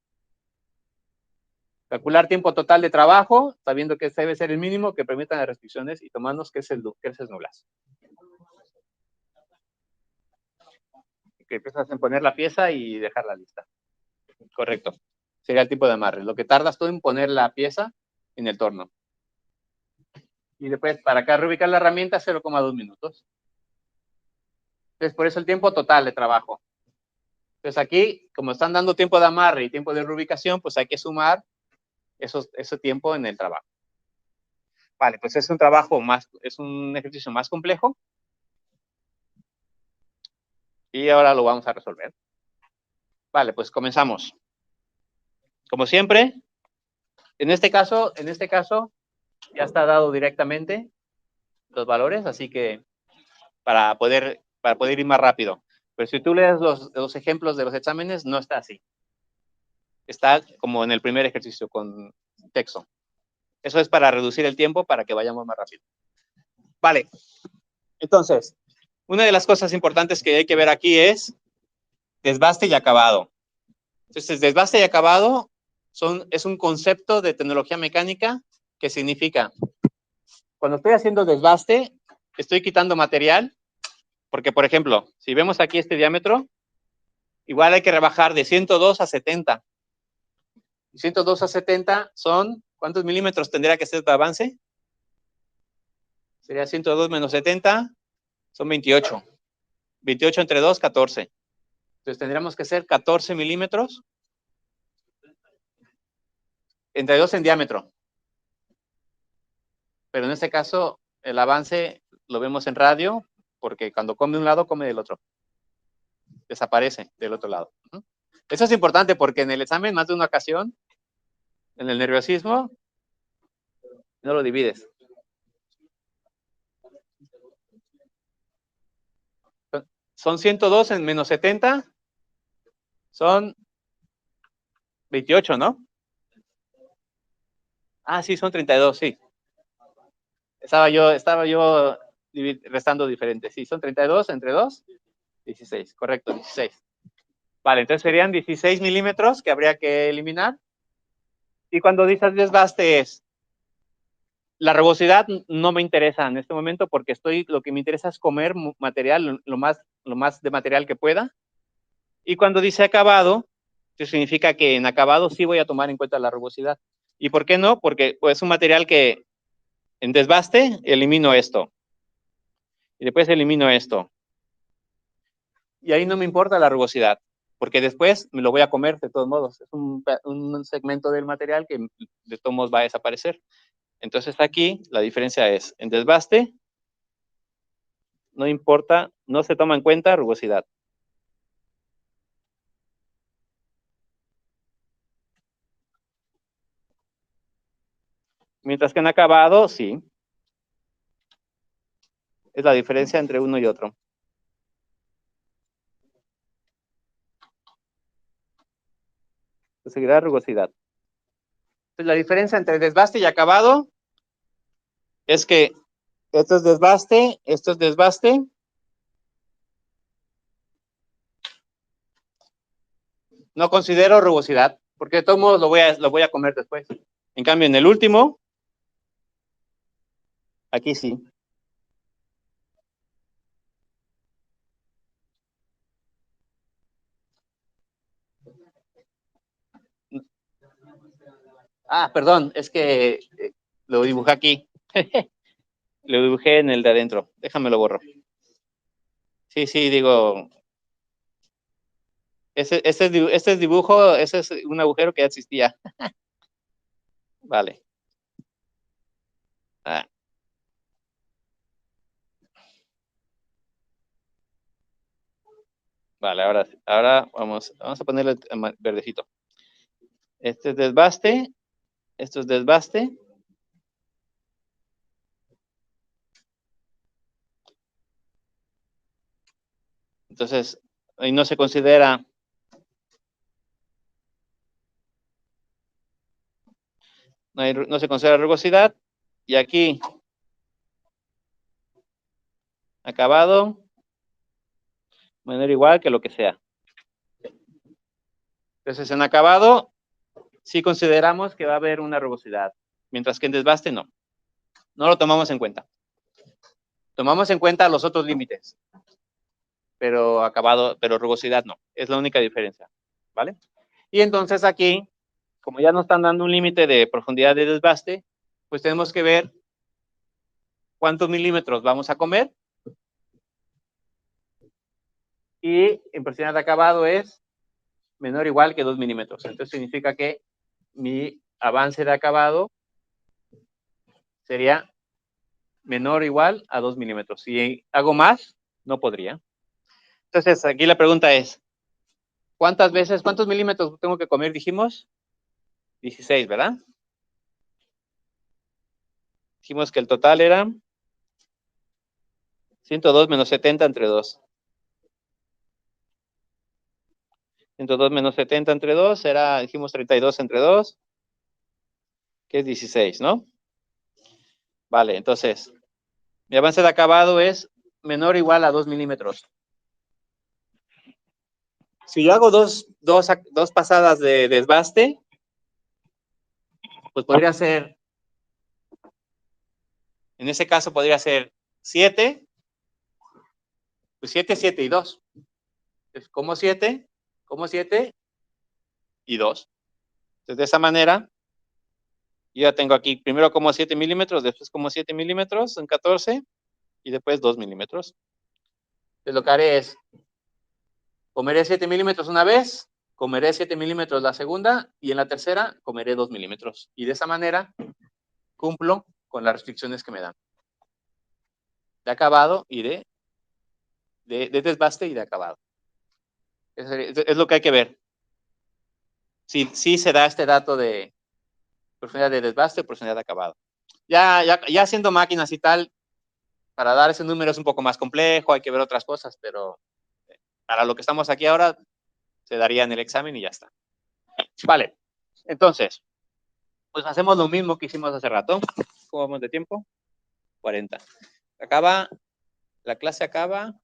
Calcular tiempo total de trabajo, sabiendo que este debe ser el mínimo que permitan las restricciones y tomándonos que es el nulas. Que empiezas a poner la pieza y dejarla lista. Correcto. Sería el tipo de amarre. Lo que tardas tú en poner la pieza en el torno. Y después, para acá reubicar la herramienta, 0,2 minutos. Entonces, por eso el tiempo total de trabajo. Entonces aquí, como están dando tiempo de amarre y tiempo de rubricación, pues hay que sumar ese tiempo en el trabajo. Vale, pues es un trabajo más, es un ejercicio más complejo. Y ahora lo vamos a resolver. Vale, pues comenzamos. Como siempre, en este caso ya está dado directamente los valores, así que para poder ir más rápido. Pero si tú lees los ejemplos de los exámenes, no está así. Está como en el primer ejercicio con texto. Eso es para reducir el tiempo para que vayamos más rápido. Vale. Entonces, una de las cosas importantes que hay que ver aquí es desbaste y acabado. Entonces, desbaste y acabado es un concepto de tecnología mecánica que significa, cuando estoy haciendo desbaste, estoy quitando material, porque, por ejemplo, si vemos aquí este diámetro, igual hay que rebajar de 102 a 70. 102 a 70 son, ¿cuántos milímetros tendría que ser de avance? Sería 102 menos 70, son 28. 28 entre 2, 14. Entonces tendríamos que ser 14 milímetros entre 2 en diámetro. Pero en este caso, el avance lo vemos en radio, porque cuando come de un lado, come del otro. Desaparece del otro lado. Eso es importante porque en el examen, más de una ocasión, en el nerviosismo, no lo divides. Son 102 en menos 70, son 28, ¿no? Ah, sí, son 32, sí. Estaba yo restando diferente. Sí, son 32 entre 2, 16, correcto, 16. Vale, entonces serían 16 milímetros que habría que eliminar. Y cuando dices desbaste es, la rugosidad no me interesa en este momento porque lo que me interesa es comer material, lo más de material que pueda. Y cuando dice acabado, eso significa que en acabado sí voy a tomar en cuenta la rugosidad. ¿Y por qué no? Porque pues, es un material que en desbaste elimino esto. Y después elimino esto. Y ahí no me importa la rugosidad, porque después me lo voy a comer de todos modos. Es un segmento del material que de todos modos va a desaparecer. Entonces aquí la diferencia es, en desbaste, no importa, no se toma en cuenta rugosidad. Mientras que en acabado, sí. Es la diferencia entre uno y otro. Seguirá rugosidad. Entonces, la diferencia entre desbaste y acabado es que esto es desbaste, esto es desbaste. No considero rugosidad, porque de todos modos lo voy a comer después. En cambio, en el último, aquí sí. Ah, perdón, es que lo dibujé aquí. Lo dibujé en el de adentro. Déjame lo borro. Sí, sí, digo. Este dibujo, ese es un agujero que ya existía. Vale. Ah. Vale, ahora vamos a ponerle verdecito. Este es desbaste. Esto es desbaste. Entonces, ahí no se considera no se considera rugosidad. Y aquí, acabado, manera igual que lo que sea. Entonces, en acabado, sí consideramos que va a haber una rugosidad, mientras que en desbaste no. No lo tomamos en cuenta. Tomamos en cuenta los otros límites, pero rugosidad no. Es la única diferencia, ¿vale? Y entonces aquí, como ya nos están dando un límite de profundidad de desbaste, pues tenemos que ver cuántos milímetros vamos a comer. Y en profundidad de acabado es menor o igual que 2 milímetros. Entonces significa que mi avance de acabado sería menor o igual a 2 milímetros. Si hago más, no podría. Entonces, aquí la pregunta es, ¿cuántos milímetros tengo que comer? Dijimos 16, ¿verdad? Dijimos que el total era 102 menos 70 entre 2. 102 menos 70 entre 2 era, dijimos 32 entre 2, que es 16, ¿no? Vale, entonces, mi avance de acabado es menor o igual a 2 milímetros. Si yo hago dos pasadas de desbaste, pues podría ser, en ese caso podría ser 7, pues 7, 7 y 2. Entonces, como 7 y 2. Entonces, de esa manera, yo ya tengo aquí, primero como 7 milímetros, después como 7 milímetros en 14, y después 2 milímetros. Entonces, lo que haré es, comeré 7 milímetros una vez, comeré 7 milímetros la segunda, y en la tercera comeré 2 milímetros. Y de esa manera, cumplo con las restricciones que me dan. De acabado y de desbaste y de acabado. Es lo que hay que ver. Si se da este dato de profundidad de desbaste o profundidad de acabado. Ya haciendo máquinas y tal, para dar ese número es un poco más complejo, hay que ver otras cosas, pero para lo que estamos aquí ahora, se daría en el examen y ya está. Vale, entonces, pues hacemos lo mismo que hicimos hace rato. ¿Cómo vamos de tiempo? 40. La clase acaba.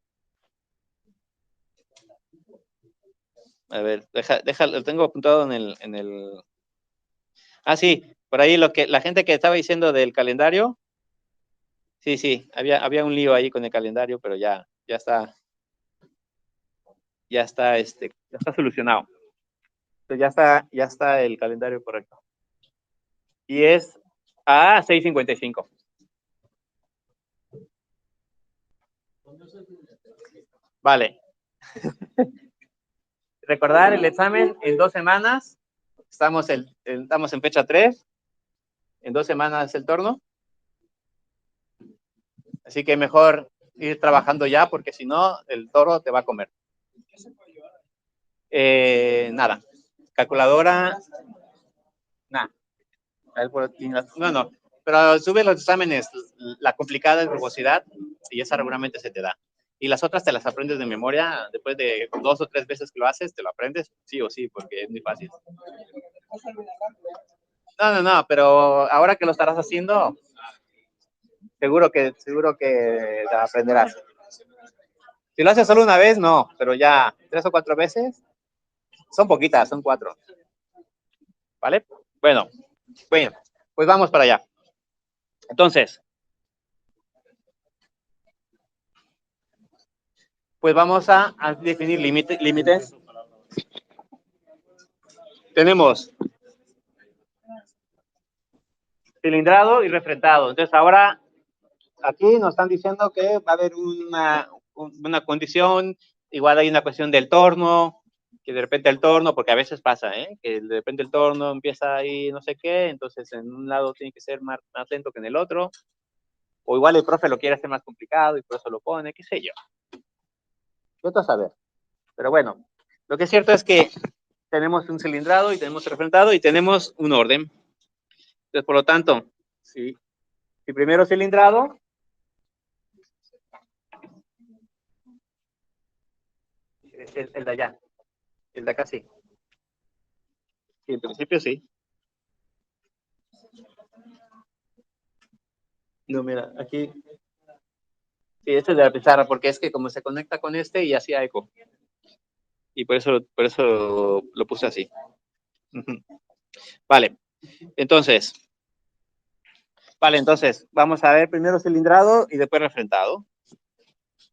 A ver, lo tengo apuntado en el... Ah, sí, por ahí la gente que estaba diciendo del calendario, sí, había un lío ahí con el calendario, pero ya está solucionado. Entonces ya está el calendario correcto. Y es a 6:55. Vale. Recordar el examen en 2 semanas. Estamos en fecha 3. En 2 semanas el torno. Así que mejor ir trabajando ya, porque si no, el toro te va a comer. Nada. Calculadora. Nada. No. Pero sube los exámenes. La complicada es rugosidad, y esa regularmente se te da. Y las otras te las aprendes de memoria. Después de 2 o 3 veces que lo haces, te lo aprendes sí o sí, porque es muy fácil. No, pero ahora que lo estarás haciendo, seguro que la aprenderás. Si lo haces solo una vez, no, pero ya 3 o 4 veces, son poquitas, son 4. ¿Vale? Bueno, pues vamos para allá. Entonces, pues vamos a definir límites. Tenemos cilindrado y refrendado. Entonces, ahora aquí nos están diciendo que va a haber una condición, igual hay una cuestión del torno, que de repente el torno, porque a veces pasa, que de repente el torno empieza ahí no sé qué, entonces en un lado tiene que ser más lento que en el otro, o igual el profe lo quiere hacer más complicado y por eso lo pone, qué sé yo. Yo a saber. Pero bueno, lo que es cierto es que tenemos un cilindrado y tenemos refrendado y tenemos un orden. Entonces, por lo tanto, si primero cilindrado, el de allá, el de acá sí. Sí, en principio sí. No, mira, aquí. Sí, este es de la pizarra, porque es que como se conecta con este y hacía eco. Y por eso lo puse así. Vale, entonces vamos a ver primero cilindrado y después refrendado.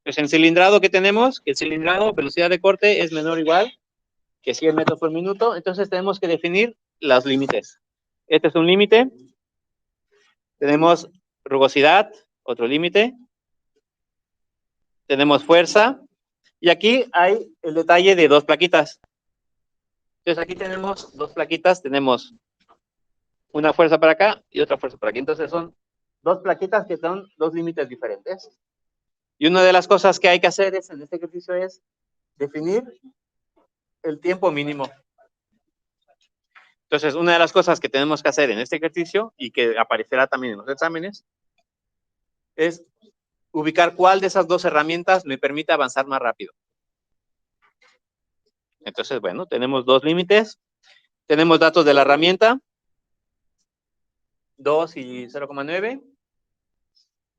Pues en cilindrado, ¿qué tenemos? Que el cilindrado, velocidad de corte es menor o igual que 100 metros por minuto. Entonces tenemos que definir los límites. Este es un límite. Tenemos rugosidad, otro límite. Tenemos fuerza. Y aquí hay el detalle de 2 plaquitas. Entonces aquí tenemos dos plaquitas, tenemos una fuerza para acá y otra fuerza para aquí. Entonces son dos plaquitas que son dos límites diferentes. Y una de las cosas que hay que hacer en este ejercicio es definir el tiempo mínimo. Entonces, una de las cosas que tenemos que hacer en este ejercicio y que aparecerá también en los exámenes es ubicar cuál de esas dos herramientas me permite avanzar más rápido. Entonces, bueno, tenemos dos límites. Tenemos datos de la herramienta, 2 y 0,9.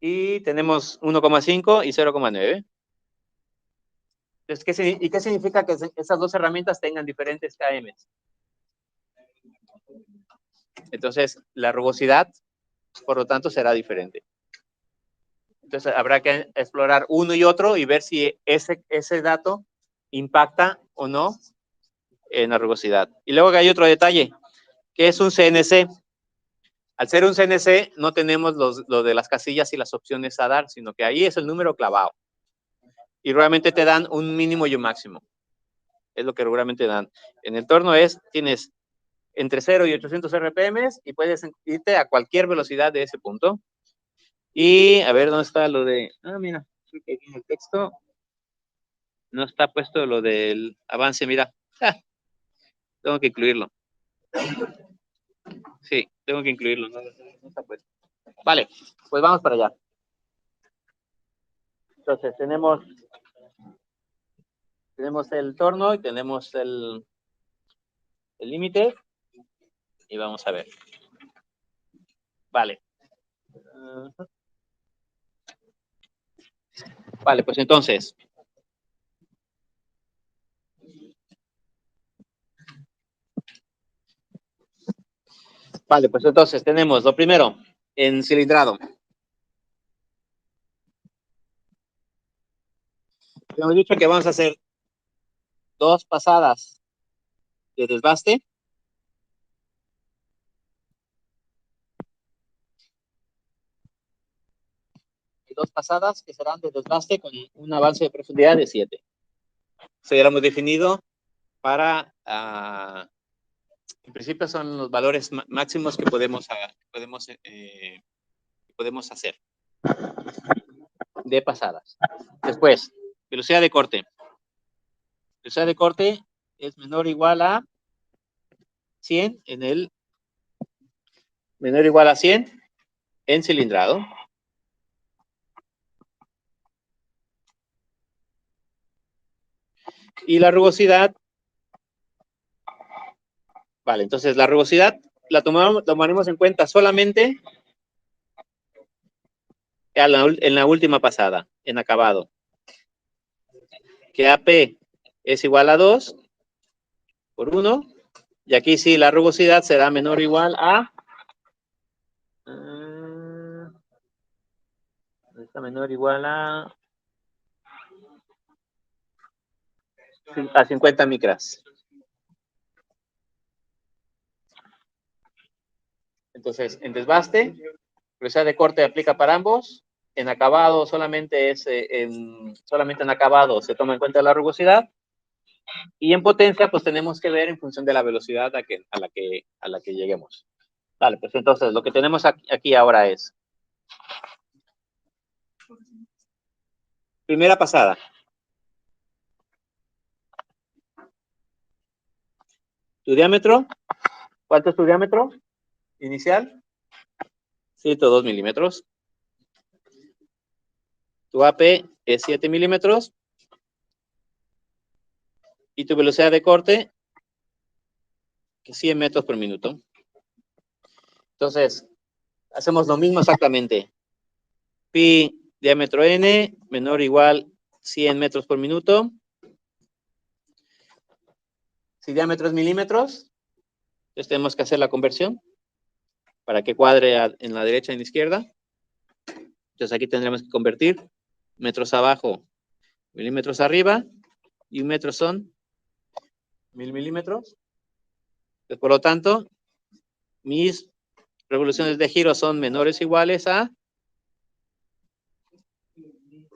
Y tenemos 1,5 y 0,9. Entonces, ¿y qué significa que esas dos herramientas tengan diferentes KMs? Entonces, la rugosidad, por lo tanto, será diferente. Entonces, habrá que explorar uno y otro y ver si ese dato impacta o no en la rugosidad. Y luego hay otro detalle, que es un CNC. Al ser un CNC, no tenemos lo de las casillas y las opciones a dar, sino que ahí es el número clavado. Y realmente te dan un mínimo y un máximo. Es lo que regularmente dan. En el torno tienes entre 0 y 800 RPM y puedes irte a cualquier velocidad de ese punto. Y a ver, ¿dónde está lo de...? Mira, aquí en el texto no está puesto lo del avance, mira. Tengo que incluirlo. Sí, tengo que incluirlo, no está puesto. Vale, pues vamos para allá. Entonces, tenemos el torno y tenemos el límite. Y vamos a ver. Vale. Vale, pues entonces. Vale, pues entonces tenemos lo primero, en cilindrado. Hemos dicho que vamos a hacer 2 pasadas de desbaste. Y 2 pasadas que serán de desbaste con un avance de profundidad de 7. Eso ya lo hemos definido para, en principio son los valores máximos que podemos hacer de pasadas. Después, velocidad de corte. Velocidad de corte es menor o igual a 100 menor o igual a 100 en cilindrado. Y la rugosidad, vale, entonces la rugosidad la tomaremos en cuenta solamente en la última pasada, en acabado. Que AP es igual a 2 por 1, y aquí sí la rugosidad será menor o igual a... está menor o igual a 50 micras. Entonces, en desbaste, velocidad de corte aplica para ambos. En acabado solamente solamente en acabado se toma en cuenta la rugosidad. Y en potencia, pues tenemos que ver en función de la velocidad a la que lleguemos. Vale, pues entonces lo que tenemos aquí ahora es primera pasada. Tu diámetro, ¿cuánto es tu diámetro inicial? 102 milímetros. Tu AP es 7 milímetros. Y tu velocidad de corte, que es 100 metros por minuto. Entonces, hacemos lo mismo exactamente. Pi diámetro n menor o igual 100 metros por minuto. Si diámetro es milímetros, entonces tenemos que hacer la conversión para que cuadre en la derecha y en la izquierda. Entonces aquí tendremos que convertir metros abajo, milímetros arriba, y un metro son 1000 milímetros. Entonces, por lo tanto, mis revoluciones de giro son menores o iguales a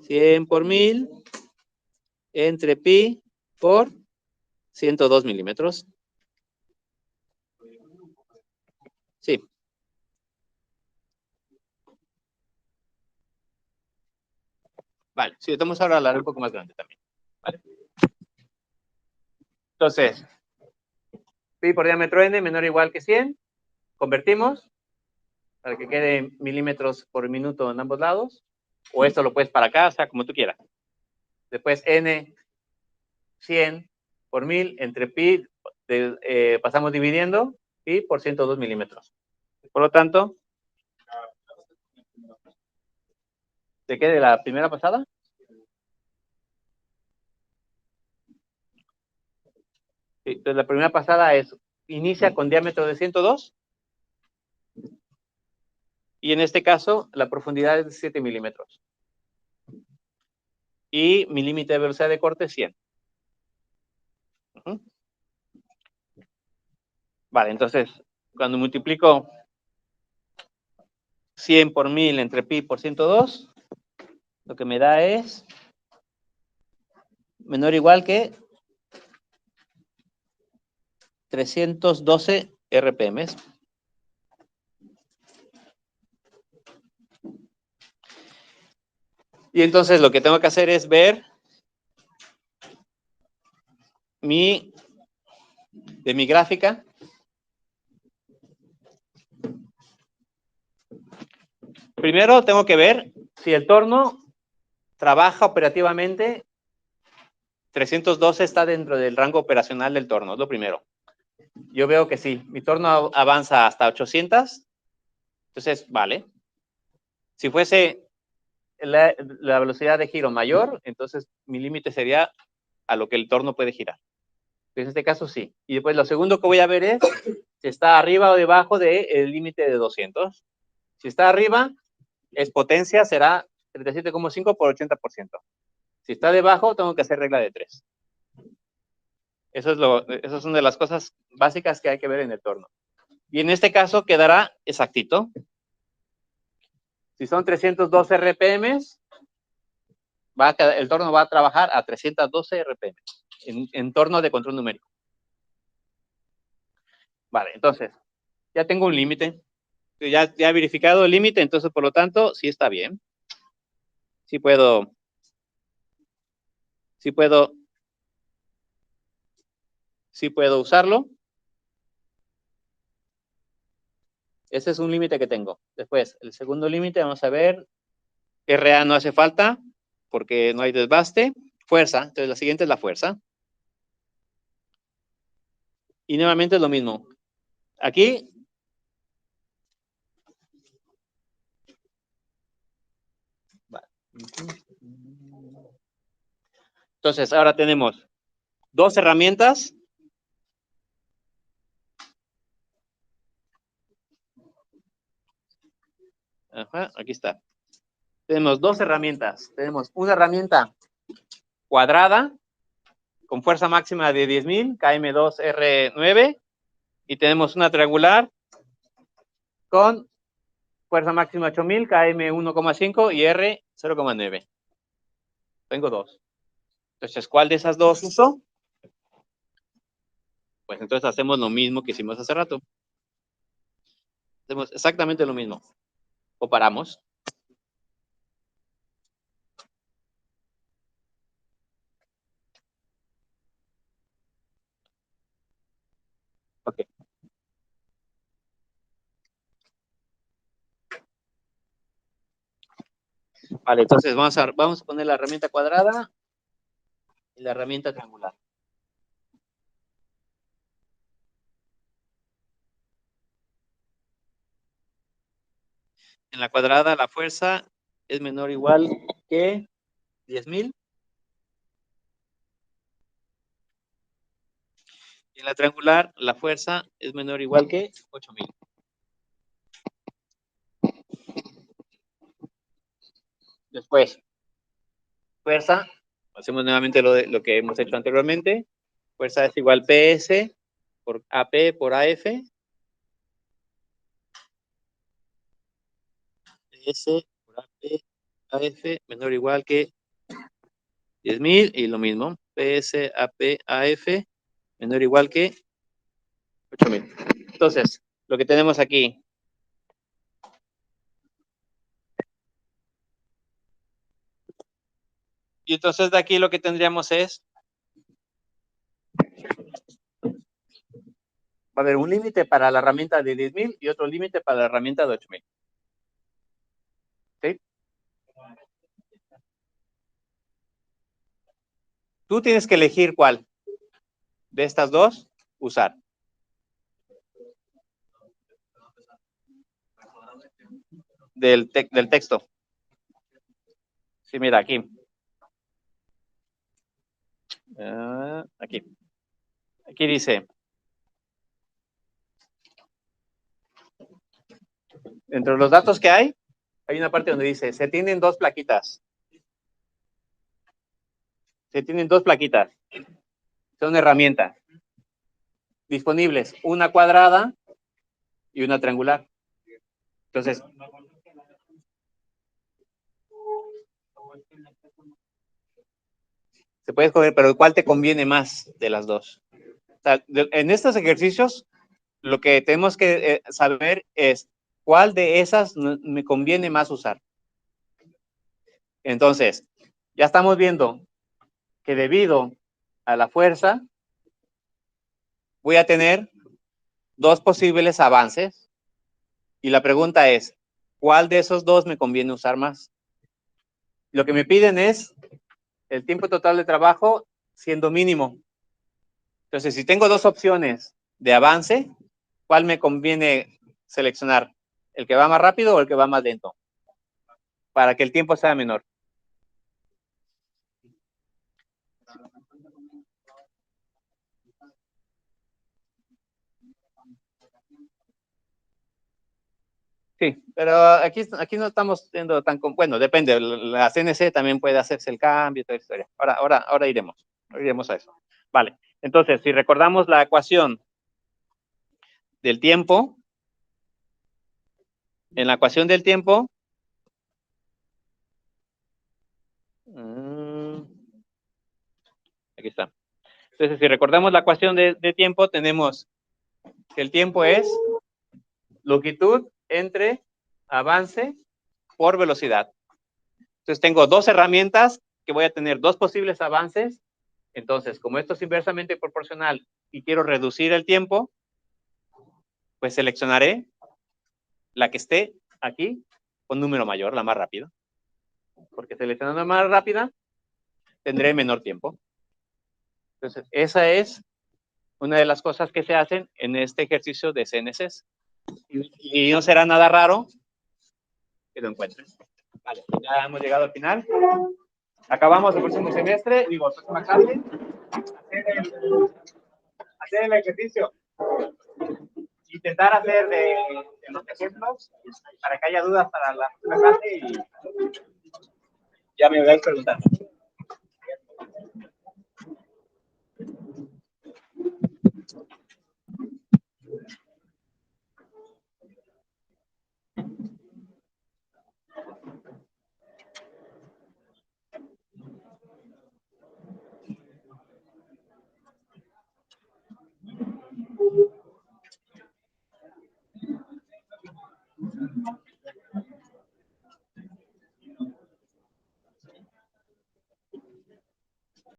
100 por 1000 entre pi por 102 milímetros. Sí. Vale, si estamos ahora a la un poco más grande también. ¿Vale? Entonces, pi por diámetro n menor o igual que 100. Convertimos para que quede milímetros por minuto en ambos lados. O esto lo puedes para acá, o sea, como tú quieras. Después n 100 por 1000 entre pi, pasamos dividiendo pi por 102 milímetros. Por lo tanto, ¿de qué? ¿De la primera pasada? Sí, entonces la primera pasada inicia con diámetro de 102 y en este caso la profundidad es de 7 milímetros. Y mi límite de velocidad de corte es 100. Vale, entonces, cuando multiplico 100 por 1000 entre pi por 102, lo que me da es menor o igual que 312 RPM. Y entonces lo que tengo que hacer es ver de mi gráfica. Primero tengo que ver si el torno trabaja operativamente. 312 está dentro del rango operacional del torno, es lo primero. Yo veo que sí, mi torno avanza hasta 800, entonces vale. Si fuese la velocidad de giro mayor, entonces mi límite sería a lo que el torno puede girar. En este caso sí. Y después lo segundo que voy a ver es si está arriba o debajo del límite de 200. Si está arriba, es potencia, será 37,5 por 80%. Si está debajo, tengo que hacer regla de 3. Eso es una de las cosas básicas que hay que ver en el torno. Y en este caso quedará exactito. Si son 312 RPM, el torno va a trabajar a 312 RPM en torno de control numérico. Vale, entonces, ya tengo un límite. Ya he verificado el límite, entonces, por lo tanto, sí está bien. Sí puedo usarlo. Ese es un límite que tengo. Después, el segundo límite, vamos a ver. RA no hace falta porque no hay desbaste. Fuerza, entonces la siguiente es la fuerza. Y nuevamente es lo mismo. Aquí. Entonces, ahora tenemos dos herramientas. Ajá, aquí está. Tenemos dos herramientas. Tenemos una herramienta cuadrada con fuerza máxima de 10.000, KM2R9, y tenemos una triangular con fuerza máxima 8.000, KM1,5 y R 0,9. Tengo dos. Entonces, ¿cuál de esas dos uso? Pues entonces hacemos lo mismo que hicimos hace rato. Hacemos exactamente lo mismo. Comparamos. Ok. Vale, entonces vamos a poner la herramienta cuadrada y la herramienta triangular. En la cuadrada la fuerza es menor o igual que 10.000. Y en la triangular la fuerza es menor o igual que 8.000. Después, fuerza, hacemos nuevamente lo que hemos hecho anteriormente. Fuerza es igual PS por AP por AF. PS por AP, AF menor o igual que 10.000 y lo mismo. PS, AP, AF menor o igual que 8.000. Entonces, lo que tenemos aquí. Y entonces de aquí lo que tendríamos es, va a haber un límite para la herramienta de 10,000 y otro límite para la herramienta de 8,000. ¿Sí? Tú tienes que elegir cuál de estas dos usar. Del texto. Sí, mira, aquí. Aquí. Aquí dice, entre los datos que hay una parte donde dice, se tienen dos plaquitas. Se tienen dos plaquitas. Son herramientas disponibles, una cuadrada y una triangular. Entonces, se puede escoger, pero ¿cuál te conviene más de las dos? O sea, en estos ejercicios, lo que tenemos que saber es cuál de esas me conviene más usar. Entonces, ya estamos viendo que debido a la fuerza, voy a tener dos posibles avances. Y la pregunta es, ¿cuál de esos dos me conviene usar más? Lo que me piden es el tiempo total de trabajo siendo mínimo. Entonces, si tengo dos opciones de avance, ¿cuál me conviene seleccionar? ¿El que va más rápido o el que va más lento? Para que el tiempo sea menor. Sí, pero aquí no estamos siendo tan... Bueno, depende, la CNC también puede hacerse el cambio y toda la historia. Ahora iremos a eso. Vale, entonces, si recordamos la ecuación del tiempo, en la ecuación del tiempo, aquí está. Entonces, si recordamos la ecuación de tiempo, tenemos que el tiempo es longitud entre avance por velocidad. Entonces, tengo dos herramientas que voy a tener dos posibles avances. Entonces, como esto es inversamente proporcional y quiero reducir el tiempo, pues seleccionaré la que esté aquí con número mayor, la más rápida. Porque seleccionando la más rápida, tendré menor tiempo. Entonces, esa es una de las cosas que se hacen en este ejercicio de CNCs. Y no será nada raro que lo encuentren. Vale, ya hemos llegado al final. Acabamos el próximo semestre, digo, próxima clase, hacer el ejercicio. Intentar hacer de los ejemplos para que haya dudas para la próxima clase y ya me voy a preguntar.